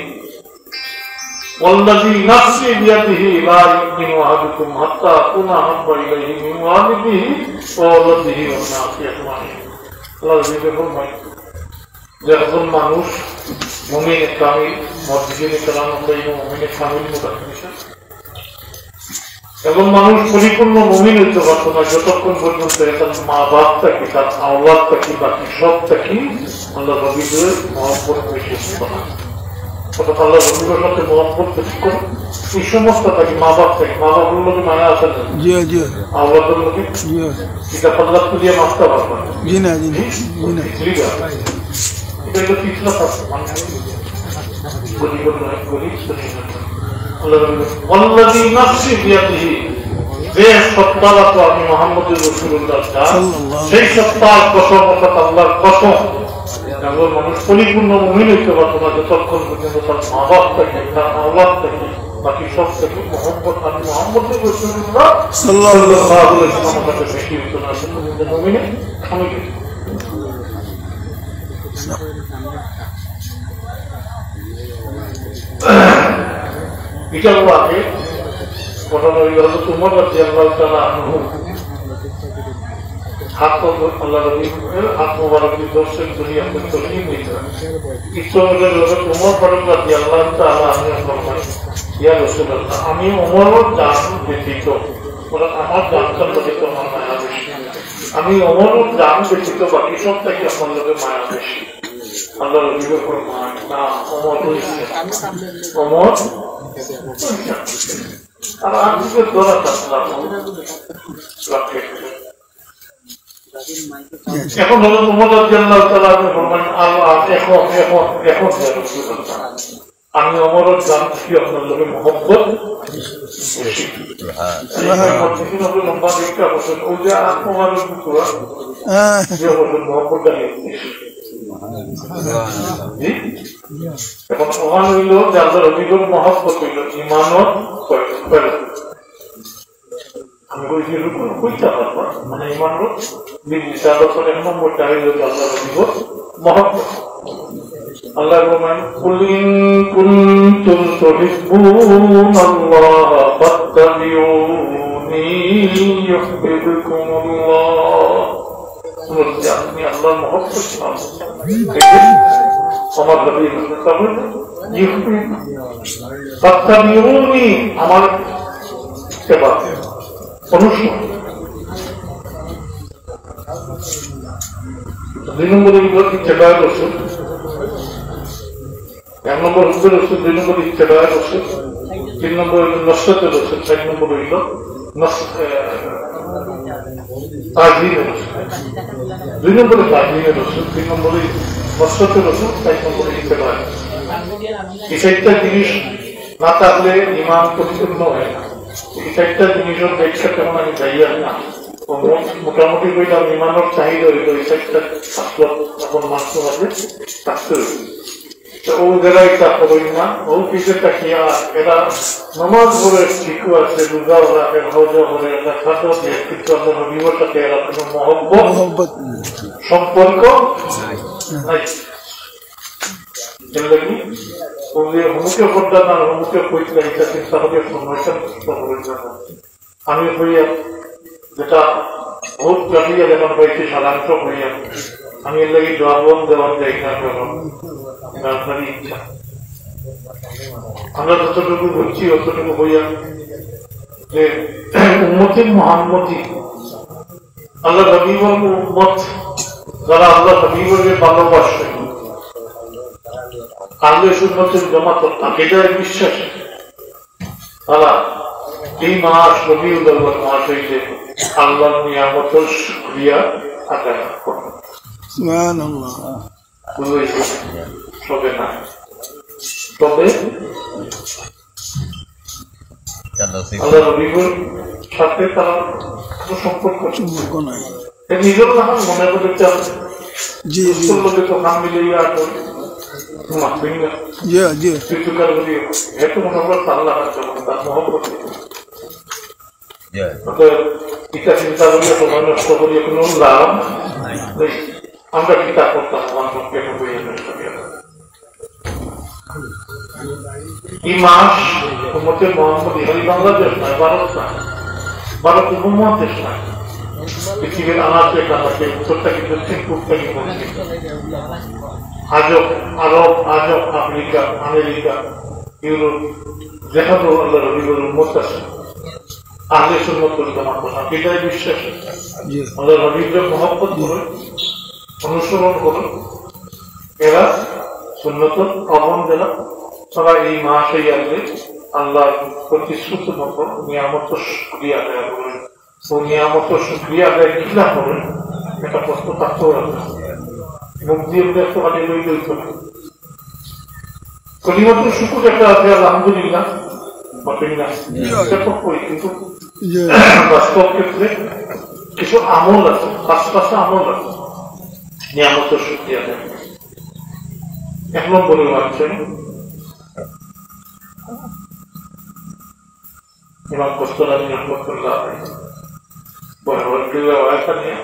والذي نفسي بيده لا يؤمن أحدكم حتى أكون أحب إليه من والده وولده والناس أجمعين। আল্লাহ রাসূল ফরমায় যে একজন মানুষ মুমিন কামিল মুসলিম কালাম কইনো মুমিন কামিল মুতাকিন, এবং মানুষ পরিপূর্ণ মুমিন হতে পারত না যতক্ষণ পর্যন্ত তার মা বাপ থাকি, তার আওলাদ থাকি, বাকি সব থাকি আল্লাহ রবিদের মহব্বত বেশি না। আল্লাহ রবিদের সাথে মহব্বত বেশি করে এই সমস্ত থাকি, মা বাপ থাকি, মা বাপের লোকে মায়া আসে না, আওলাদের লোকে এটা পাল্লা তুলিয়ে মারতে পারবে না। এটা হলো পিছলা থাকবে মানে গরিব নয়, গরিব والذي نفسي بيده যে সত্তার আমি মুহাম্মদুর রাসূলুল্লাহ সেই সত্তার কসম অর্থাৎ আল্লাহর কসম, এবং মানুষ পরিপূর্ণ মুমিন হইতে পারত না যতক্ষণ পর্যন্ত তার মা বাপ থাকে, তার আওলাদ থাকে, বাকি সব থেকে মোহাম্মদ আমি মুহাম্মদুর রাসূলুল্লাহ সাল্লাল্লাহু আলাইহি ওয়াসাল্লামের কাছে বেশি হইতো না, মুমিনে আমি এটা হলো আগে ঘটনা হইল হজরত উমর রাদিয়াল্লাহু তাআলা আনহু হাত আল্লাহ নবীর হাত মোবারক দিয়ে দর্শন দুনিয়া করতে নিয়েছিলেন। ইসলামের হজরত উমর ফারুক রাদিয়াল্লাহু তাআলা আনহু ফরমান, ইয়া রাসূলুল্লাহ, আমি উমরের জান ব্যতীত আমার জানতাম ব্যতীত আমার মায়া বেশি, আমি উমরের জান ব্যতীত বাকি সব থেকে আমার লোকের মায়া বেশি। আল্লাহ রবিকে ফরমান না অমর হয়েছে অমর আর আজকে ধরা থাকলাম এখন হলো উমর রাদিয়াল্লাহু তাআলা ফরমান আল্লাহ এখন এখন এখন আমি অমরের জান কি আপনার লোকে মহব্বত লম্বা দেখতে অবশ্যই ওই যে আত্মমানের পুরা যে অবশ্যই মহব্বতটা এখন ওখান হইল যে আল্লাহর অভিযোগ মহব্বত হইল ইমানও আমি কইছি কইতে পারবো মানে ইমানও বিশালতর এক নম্বরটা হইল যে আল্লাহর অভিযোগ মহব্বত আল্লাহ বলেন কুল ইন কুনতুম তুহিব্বুনাল্লাহ ফাত্তাবিউনি ইউহিব্বুকুমুল্লাহ আপনি আল্লাহর মহব্বত আমার নবী ফাত্তাবিউনি আমার সেবা অনুসরণ 2 নম্বরে ইত্তেবা রাসূল 1 নম্বর হুজুর রাসূল 2 নম্বর ইত্তেবা রাসূল 3 নম্বর নসরত রাসূল 4 নম্বর হইল তাজিম রাসূল 2 নম্বরে তাজিম রাসূল 3 নম্বরে নসরত রাসূল 4 নম্বরে ইত্তেবা এই চারটা জিনিস না থাকলে ঈমান পরিপূর্ণ হয় না এই চারটা জিনিসের ব্যাখ্যা তেমন আমি যাইয়া না মোটামুটি কইলাম ইমানের চাহিদা হইল এই চারটা ছাত্র এখন মাত্র হবে থাকতে হইল ও জায়গায় তা করই না ও কিছু তাকিয়া এরা নামাজ পড়ে ঠিকও আছে রোজাও রাখে হজও করে এরা খাদ্য দিয়ে কিন্তু আমরা নবীর সাথে এরা কোনো মহব্বত সম্পর্ক নাই কি হুমুকে পর্দা না হুমুকে কইতে এটা চিন্তা হবে সময়টা আমি হইয়া যেটা বহুত জানিয়ে যখন হয়েছে সাধারণত হইয়া আমি এর লাগে জবাব দেওয়ার যাই না আপনারই ইচ্ছা আমরা যতটুকু বুঝছি অতটুকু হইয়া যে উম্মতের মহাম্মতি আল্লাহ হাবিবুর উম্মত যারা আল্লাহ হাবিবুরকে ভালোবাসে আল্লাহ সুন্নতের জামাত আকীদার বিশ্বাস তারা এই মাস রবিউল আউয়াল মাস হইতে আল্লাহর নিয়ামতের শুকরিয়া আদায় করে সুবহানাল্লাহ তবে না তবে আল্লাহ রবিউল সাথে তারা কোনো সম্পর্ক নাই নিজেরও যখন মনে করতে জি জি লোকে তো নাম মিলিয়ে আর জি জি এত মনে করো আল্লাহ তার মহব্বত এটা চিন্তা করিয়া সময় নষ্ট করিয়া কোনো লাভ নেই আমরা চিন্তা করতাম এই মাস উম্মতের মোহাম্মদ ইহারি বাংলাদেশ নয় ভারত নয় ভারত উপমহাদেশ নয় পৃথিবীর আনাচে কানাচে উত্তরটা কি দক্ষিণ পূর্বটা কি পশ্চিম আজব আরব আজব আফ্রিকা আমেরিকা ইউরোপ যেখানে আল্লাহ রবিউল উম্মত আছে আহলে সুন্নাত ওয়াল জামাত আকীদায় বিশ্বাস আল্লাহ রবিউল মহব্বত করুন অনুসরণ করুন এরা সুন্নত অবন দেনা তারা এই মাসে আসবে আল্লাহর প্রতিশ্রুত মতো নিয়ামত শুকরিয়া আদায় করবেন ও নিয়ামত শুকরিয়া আদায় কিনা করবেন এটা প্রশ্ন থাকতেও রাখবে মুখ দিয়ে ব্যস্ত কাটিয়ে লই লইত না কলিমাত্র শুকুর একটা আছে আলহামদুলিল্লাহ কিন্তু বাস্তব ক্ষেত্রে কিছু আমল আছে পাশে আমল আছে নিয়ামত শুকরিয়া আদায় 1 নম্বরে আছেন ইমাম কস্তলানী রাহমাতুল্লাহ আলাইহি বড় আয়াত নিয়ে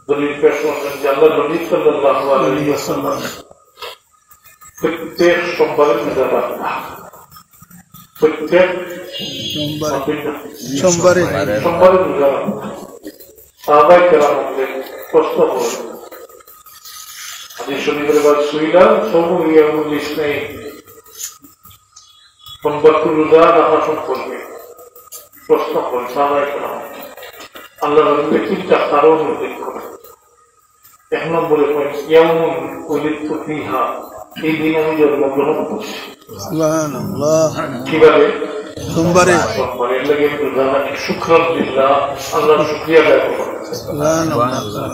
দলিল পেশ করেন যে আল্লাহ নবী সাল্লাল্লাহু আলাইহি ওয়াসাল্লাম প্রত্যেক সোমবারে মিজাবাত প্রত্যেক সোমবারে মিজাবাত সাহাবায়ে কেরামদের প্রশ্ন করেন হাদিস শরীফের বাদ সুইলা সোমু ইয়াউমুল ইসনাইন সোমবার রোজা রাখা সম্পর্কে প্রশ্ন করেন সাহাবায়ে কেরাম আল্লাহ নবী 3টা কারণ উল্লেখ করেন এক নম্বরে পয়েন্ট ইয়াউমুন উলিদতু ফিহা, এই দিন আমি জন্মগ্রহণ করছি। সুবহানাল্লাহ। কিভাবে? সোমবারে। সোমবারে। এর লাগে শুকরান লিল্লাহ, আল্লাহর শুকরিয়া আদায় করবেন। সুবহানাল্লাহ।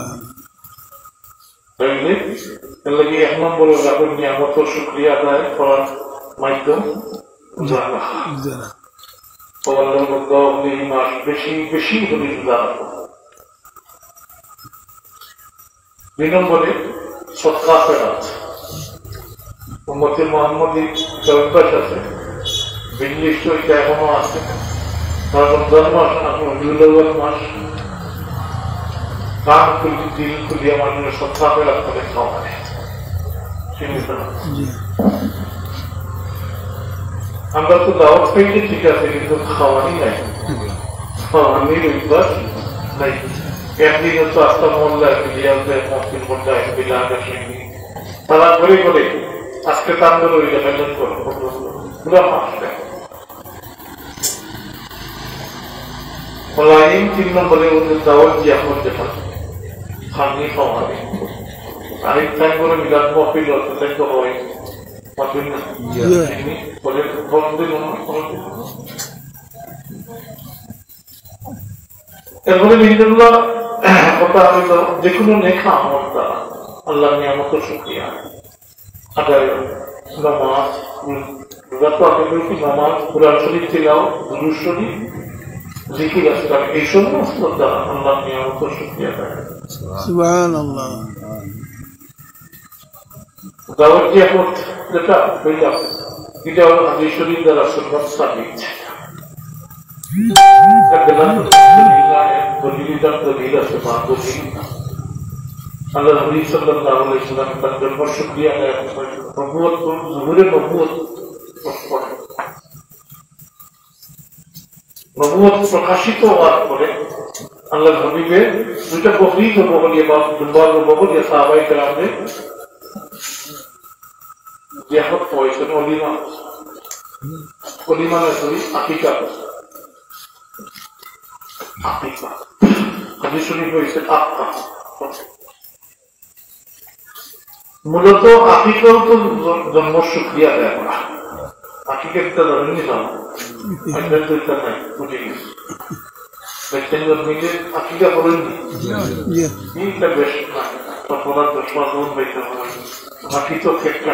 এর লাগে এক নম্বরে রাখুন নিয়ামতের শুকরিয়া আদায় করার মাধ্যম জানা। আল্লাহর মধ্যে মাস বেশি বেশি হলে জানা। 2 নম্বরে সদকা ফেরাত। উম্মতে মুহাম্মাদী চৌকাশ আছে, বিল্লিষ্ট এটা এখনো আছে। রমজান মাস আপনি রবিউল মাস কান খুলি দিল খুলিয়ে মানুষের সদকা ফেরাত করে খাওয়া হয়। আমরা তো দাওয়াত পাইলে ঠিক আছে, কিন্তু খাওয়ানি নাই, খাওয়ানির অভ্যাস নাই। একদিন হচ্ছে আস্তা মোল্লা মসজিদ মোল্লা তারা ঘরে ঘরে আজকে তাদের ওই আয়োজন করো পুরো মাস ফলাইন 3 নম্বরে ওদের দাওয়াত দিয়ে এখন দেখা খানি খাওয়ানি। আরেক টাইম করে মিলাদ মহফিল তাই তো হয় এরপরে বিভিন্ন কথা হইল যে কোনো নেখা আমল দ্বারা আল্লাহ নিয়ামতের শুকরিয়া আদায়। নামাজ, রোজা তো আগে বলছি, নামাজ, কুরআন শরীফ তিলাওয়াত, দুরূদ শরীফ, জিকির আজকার, এই সমস্ত দ্বারা আল্লাহ নিয়ামতের শুকরিয়া আদায়। সুবহানাল্লাহ। দাওয়াত জিয়ারত যেটা হইলাম, এটা হলো হাদিস শরীফ দ্বারা সুন্নাত সাবিত। আল্লাহ নবী সাল্লাল্লাহু আলাইহি ওয়াসাল্লাম তার জন্য শুকরিয়া আদায় করেন। নবুয়ত জুহুরে নবুয়ত প্রকাশিত হওয়ার পরে আল্লাহ নবীকে 2টা বকরি বলিয়ে বা দুর্বল বলিয়ে সাহাবায়ে কেরামদের জিয়ারত করেছেন। অলিমা নয়, আকিকা। হাদিস শরীফ হয়েছে আকিকা। মূলত আকিকাও তো জন্ম শুকরিয়া আদায় করা। আকিকার একটা ধরেনি জানো, নাই উঠে গেছে ব্যক্তি জন্মিকে আকিকা করেননি, বেশ অপরাধ 10 মাস বেঁচে বাকি তো ক্ষেত্রে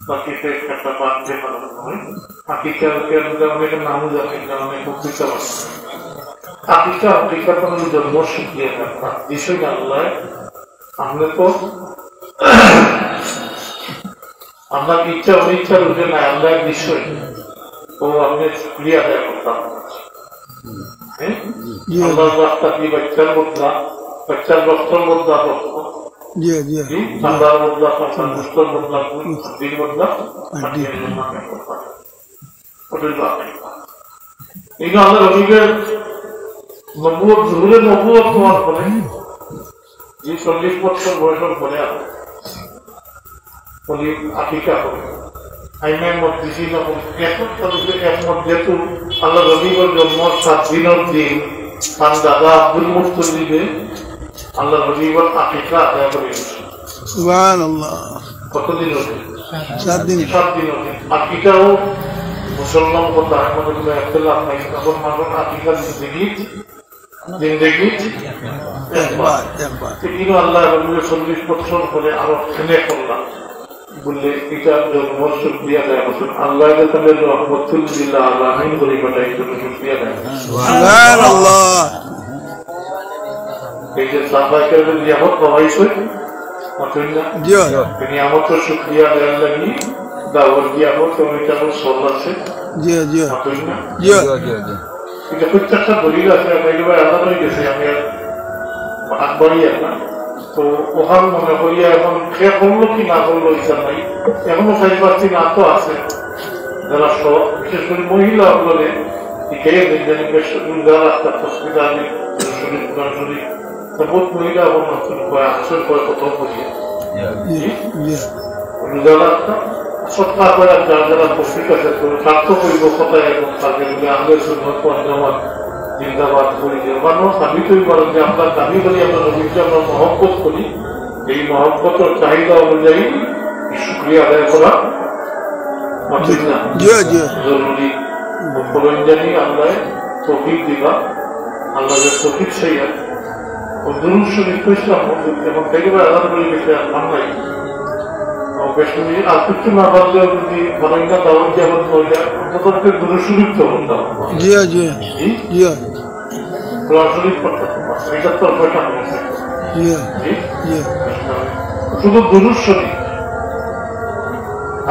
বাকিতে একটা বাঁধতে পারবে নয়। অনেক নামও জানে, অনেক উপকৃত আকিকা আকিকা তো জন্ম শুকিয়ে থাকা বিষয় আল্লাহ আমরা তো আপনার ইচ্ছা অনিচ্ছার উঠে নাই, আমরা বিষয় ও আপনি ক্রিয়া আদায় করতাম। আল্লাহ রাস্তা কি বাচ্চার বদলা, বাচ্চার রক্তর বদলা রক্ত, ঠান্ডার বদলা ঠান্ডার মুস্তর বদলা দিন বদলা এই আল্লাহ রবিকের নবুয়ত জুহুরের নবুয়ত হওয়ার পরে যে 40 বছর বয়সের পরে আকিকা করে আইনের মধ্যে একমত যেহেতু আল্লাহ রবিকের জন্ম 7 দিনের দিন তার দাদা আব্দুল মুত্তালিবে আল্লাহ রবিকের আকিকা আদায় করে কতদিন হচ্ছে? 7 দিন। 7 দিন হচ্ছে। আকিকাও মুসলমান কথা আমাদের কোনো একতলাফ নাই, তখন মানুষ আকিকা জিন্দেগি আল্লাহ রবিকে 40 বছর পরে আরো খেলে করলাম বললে এটা জন্ম শুকরিয়া দেয় বছর আল্লাহ তাদের রহমতুল্লাহ আলামিন করে পাঠাই জন্য শুকরিয়া দেয়। এই যে সাহাবায়ে নিয়ামত পাওয়াইছে নিয়ামতের শুকরিয়া দেওয়ার লাগি দাওয়াত দিয়ামত এটা সরল আছে। এটা প্রত্যেকটা দলিল আছে, আলাদা হয়ে গেছে, আমি আগবাড়ি না তো ওখান মনে করিয়া এখন খেয়ে করলো কি না করলো ইচ্ছা নাই। এখনো 4-5টি নাতো আছে যারা সব বিশেষ করে মহিলা বলে খেয়ে দেখবেন বেশ রাস্তার তসবিদা আমি শরীর কোরআন শরীর বহুত মহিলা আসল করে কোথাও করিয়া রোজা রাস্তা সৎকা করে যারা যারা পৌষ্টিক আছে স্বার্থ করব কোথায় এবং তাদের আহলের সুন্নাত ওয়াল জামাত জিন্দাবাদ করি যে মানুষ দাবি তৈরি করেন যে আমরা দাবি করি আমরা নবীকে আমরা মহব্বত করি এই মহব্বতের চাহিদা অনুযায়ী শুক্রিয়া আদায় করা জরুরি জানি আল্লাহ তৌফিক দিবা আল্লাহ তৌফিক সেই ও দুরূদ শরীফ ইসলাম এবং তেগুলো আলাদা করে গেছে নাম নাই আর কিছু না পারলেও যদি ফলাইনা দাওয়াত যেমন অন্তত দুরূদ শরীফ তো বলতাম কোরআন শরীফ পড়তাম এটা তো পয়সা শুধু দুরূদ শরীফ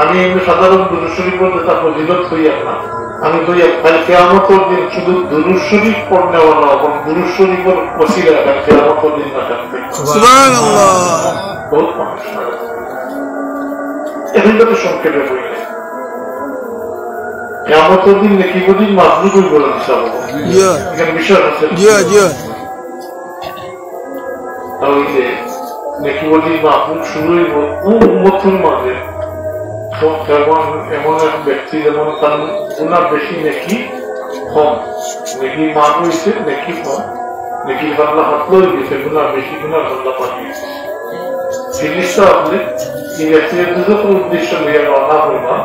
আমি এমনি সাধারণ দুরূদ শরীফ বলতে তার ফজিলত হইয়া না আমি তো কিয়ামতের দিন শুধু দুরূদ শরীফ পড়নেওয়ালা এবং দুরূদ শরীফের ওসিলা কিয়ামতের দিন না জানতে সুবহানাল্লাহ বহুত মানুষ এখানটাতে সংক্ষেপে বললে কিয়ামতের দিন নাকি বদিন মাহফুজ বলে হিসাব এখানে বিষয় আছে তাহলে নাকি বদিন মাহফুজ শুরুই উম্মতের মাঝে এমন এক ব্যক্তি যেমন তার গুণা বেশি নাকি কম নাকি মান হয়েছে নাকি কম নাকি বাংলা হাতলো গেছে গুণা বেশি গুণা বাংলা পাঠিয়েছে জিনিসটা আপনি এই ব্যক্তির দুটো উদ্দেশ্য নিয়ে রওনা হইবা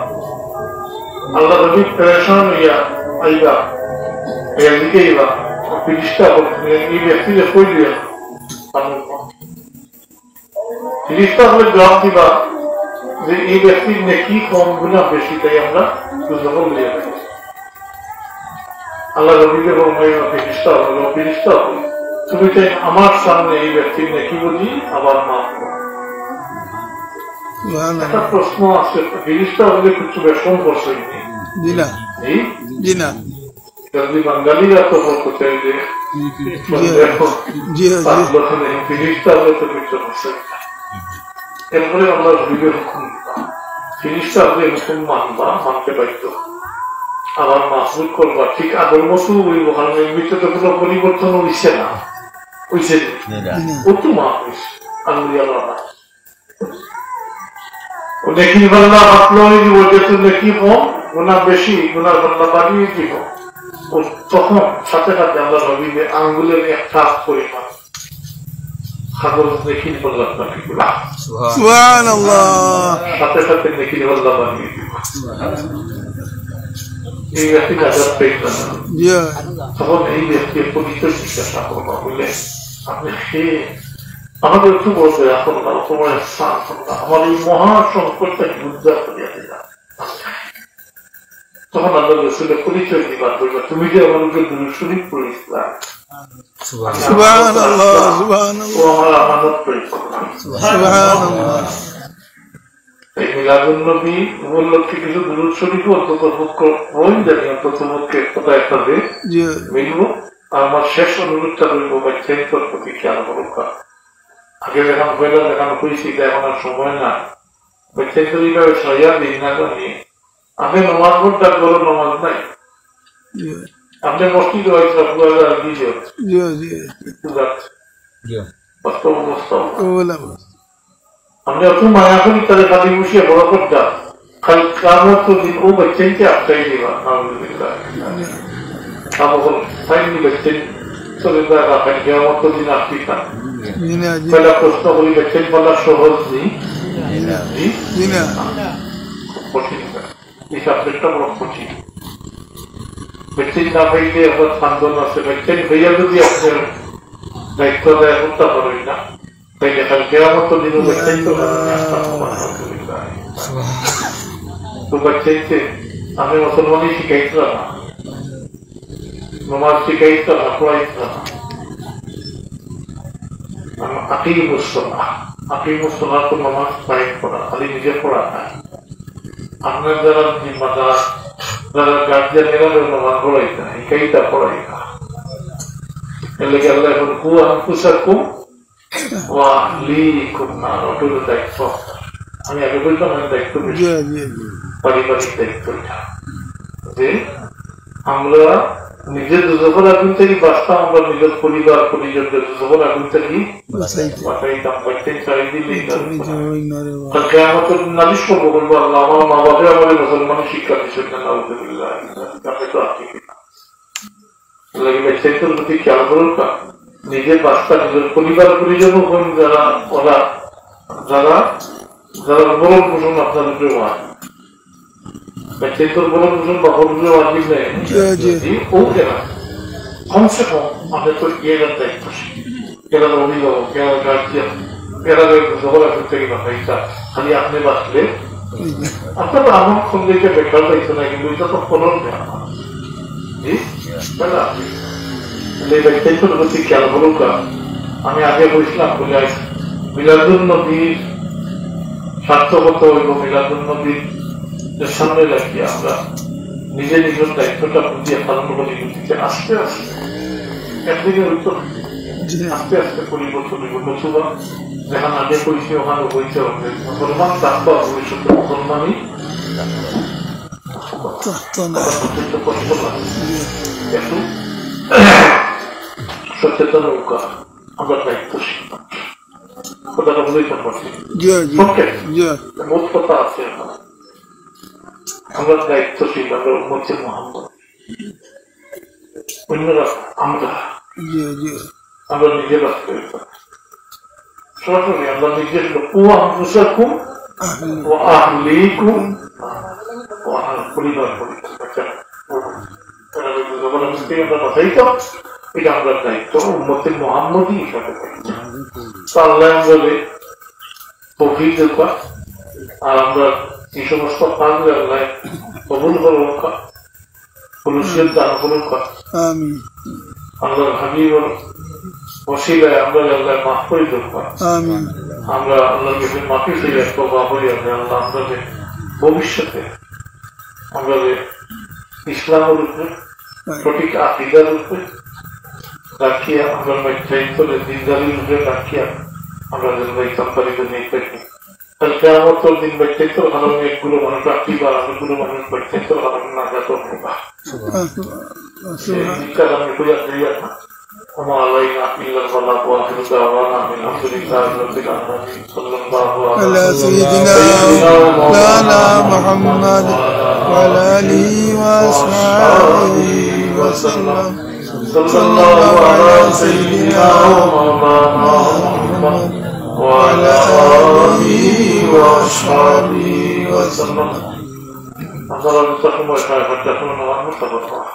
আল্লাহ রবি প্রেশন হইয়া আইবা এদিকে আইবা জিনিসটা এই ব্যক্তিকে কই দিয়া জিনিসটা আপনি জবাব দিবা যে এই ব্যক্তির নাকি কম গুণা বেশি তাই আমরা দুজনে লিয়ে রাখি আল্লাহ রবিকে ফিরিস্তা হলো ফিরিস্তা হলো তুমি চাই আমার সামনে এই ব্যক্তির নাকি বলি আবার মাফ করো একটা প্রশ্ন আছে ফিরিস্তা হলে কিছু বেশন করছে যদি বাঙালিরা তো বলতে চাই যে ফিরিস্তা হলে তো কিছু করছে এরপরে আমরা রবিদের হুকুম ফিরিস্তা হলে হুকুম মানবা মানতে পারত আবার মাহফুজ করবা ঠিক আগের মতো হইব কারণ এমনিতে তো কোনো পরিবর্তন হইছে না হইছে ও তো মাহফুজ আলহামদুলিল্লাহ ও দেখি বাংলা হাতলো হইব যেহেতু দেখি কম গুণা বেশি গুণার বাংলা বাড়িয়ে দিব ও তখন সাথে সাথে আমরা রবিদের আঙ্গুলের একটা পরিমাণ সাগর দেখি বললাম সাথে সাথে দেখি বললাম এই ব্যক্তি কাজের পেয়েছে তখন এই ব্যক্তির পবিত্র জিজ্ঞাসা করবা বললে আপনি সে আমাদের একটু বলতে এখন না তোমার স্থান আমার এই মহাসংকটটাকে উদ্ধার করিয়া দিলাম তখন আল্লাহ রসুলের পরিচয় দিবার বলবে তুমি যে আমার উপরে দুরূদ শরীফ পড়েছিলাম ও আমার আমানত পরিচয় এই মিলাদুন্নবী উপলক্ষে কিছু দুরূদ শরীফ অন্তত বই জানি অন্তত মুখে কোথায় একটা মিলব আমার শেষ অনুরোধটা রইব বাচ্চাইতর প্রতি খেয়াল করুকা আগে যখন হইল যখন হয়েছি এখন আর সময় না বাচ্চাইতর এইভাবে সয়া দিন না জানি আপনি নমাজ পড়তে বড় নমাজ নাই আপনি মসজিদ হয়েছে আমরা অত মায়া করি তাদের খালি বসিয়ে বড় করতাম খালি কামত দিন ও বাচ্চাকে আপটাই দিবা ফাইনি বাচ্চেন চলে যাওয়া খালি কেমত দিন আপনি খান পয়লা প্রশ্ন করি বাচ্চেন বলা সহজ নেই কঠিন এই সাবজেক্টটা বড় কঠিন বাচ্চেন না পাইলে আমার সান্দন আছে বাচ্চেন ভাইয়া যদি আপনার দায়িত্ব দেয় করতে পারবেন না তাইলে খালি কেমত দিন বাচ্চাই তো বাচ্চাইতে আমি মুসলমানই শিখাইছিলাম না নমাজ শিখাইছিলাম না পড়াইছিলাম না আকিমুসসালাহ তো নমাজ কায়েম করা খালি নিজে পড়া না আপনার যারা জিম্মাদার যারা গার্জিয়ানেরা নমাজ পড়াইতে না শিখাইতা পড়াইতা এর লেগে আল্লাহ এখন আনফুসাকুম ওয়া আহলিকুম নার ওটার দায়িত্ব আমি আগে বলতাম আমি দায়িত্ব বেশি পারিবারিক দায়িত্ব যে আমরা নিজের দুজকের আগুন থেকে বাঁচতাম আমরা নিজের পরিবার পরিজনদের দুজকের আগুন থেকে বাঁচাইতাম বাচ্চাই চাই দিলেই আমাদের নালিশ করবো বলবো আল্লাহ আমার মা বাবা আমাদের মুসলমানের শিক্ষা দিচ্ছেন না নাউজুবিল্লাহ আপনি তো আপনি সেটার প্রতি খেয়াল করুন না, নিজের বাচ্চা নিজের পরিবার পরিজন যারা ওরা যারা যারা বরণ পোষণ আপনার উপরে হয় সেটার বরণ পোষণ বা হরুজে ওয়াজিব নেই ও এরা কমসে কম আমাদের তো এরা দায়িত্ব এরা অভিভাবক এরা গার্জিয়ান এরা ঝগড়া করতে গেলে এটা খালি আপনি বাঁচলে আপনার আমার সঙ্গে বেকার দায়িত্ব নাই, কিন্তু এটা তো ফলন নেই আমার খেয়াল করুক। আমি আগে বলছিলাম মিলাদুন নবীর সার্থকত হইব, মিলাদুন নবীর সামনে রাখিয়ে আমরা নিজে নিজের দায়িত্বটা বুঝিয়ে পালন করে দিতে আস্তে আস্তে একদিকে হইতো আস্তে আস্তে পরিবর্তন হইব। নতুবা যেখানে আগে করেছি ওখানে হইতে হবে মুসলমান থাকবো ভবিষ্যতে মুসলমানই একটু সচেতন আমরা দায়িত্বশীল কথাটা বুঝতে পারছি। মোট কথা আছে আমরা দায়িত্বশীল, আমরা উম্মতে মুহাম্মদ, অন্যরা আমরা নিজে বাঁচতে সরাসরি আমরা নিজের পরিবার এটা আমরা দায়িত্ব উম্মতে মুহাম্মদই হিসাবে আল্লাহ বলে তৌফিক দেওয়া। আর আমরা এই সমস্ত কাজ আল্লাহ কবুল করুন, খুলুসিয়ত দান করুন। আল্লাহর হাবিবের ওসিলায় আমরা আল্লাহ মাফ করে দেব। আমরা আল্লাহর কাছে মাফি চাই, তওবা করি আল্লাহ আমাদের ভবিষ্যতে আমরা ইসলামের উপরে সঠিক আকীদার উপরে রাখিয়া আমরা দায়িত্বের দিনদারির উপরে রাখিয়া আমরা যেন সম্পাদিত নিয়ে থাকি। তাহলে কেয়ামতের দিন ব্যক্তিত্বের কারণে একগুলো মানুষ রাখি বা অনেকগুলো মানুষ ব্যক্তিত্বের কারণে না যা করবো না আমি কইয়া যাইয়া না। وما علينا إلا البلاغ وآخر دعوانا الحمد لله رب العالمين صلى الله على سيدنا مولانا محمد وعلى آله وأصحابه وسلم. صلى الله على سيدنا مولانا محمد وعلى آله وأصحابه وسلم.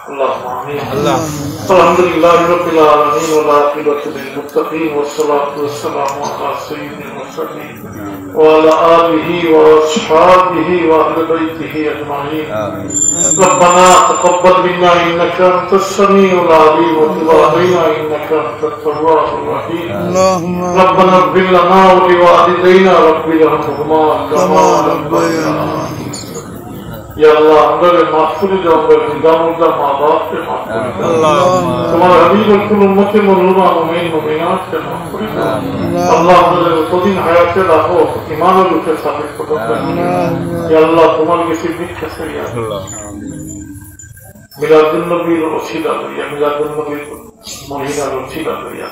اللهم آمين. الحمد لله رب العالمين والعاقبة للمتقين والصلاة والسلام على سيد المرسلين وعلى آله وأصحابه وأهل بيته أجمعين. ربنا تقبل منا إنك أنت السميع العليم وتب علينا إنك أنت التواب الرحيم. ربنا اغفر لنا ولوالدينا رب ارحمهما كما ربيانا. या अल्लाह हमारे माफ़ जो हमारे निजामुल्लाह माँ बाप के माफ़ कर तुम्हारे हबीब कुल उम्मत मरहूमा मुमीन मुमीनात के माफ़ कर अल्लाह हमारे तो दिन हयात से लाखों ईमान और उसके साबित कर या अल्लाह तुम्हारे किसी भी कैसे या मिलादुन नबी रसीला या मिलादुन नबी महीना रसीला या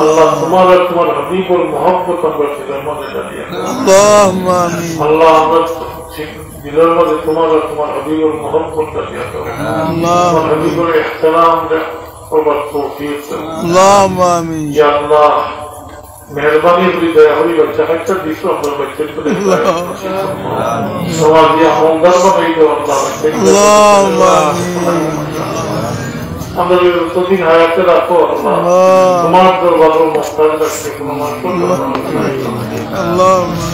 अल्लाह तुम्हारे हबीब और मोहब्बत हमारे जन्म दे दिया अल्लाह हमारे दिलों में तुम्हारा हबीब और मोहब्बत का दिया करो तुम्हारे हबीब और एहतराम दे और तौफीक दे या अल्लाह मेहरबानी हुई दया हुई बच्चा बच्चा दिसो हम बच्चे को समाज या होमदार बनाई दो अल्लाह बच्चे আমরা যতদিন হায়াতে রাখো আল্লাহ তোমার দরবারে মুস্তাদ রাখতে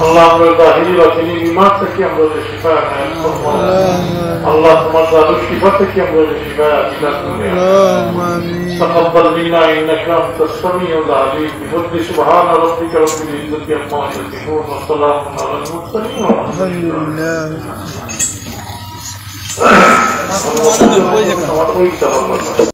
আল্লাহ আমরা জাহিরি বাতিনি বিমার থেকে আমরা শিফা আনায়াত করবো আল্লাহ তোমার জাদু শিফা থেকে আমরা শিফা আদিলাত করবো تقبل منا انك انت السميع العليم بفضل سبحان ربك رب العزة عما يصفون وسلام على المرسلين والحمد لله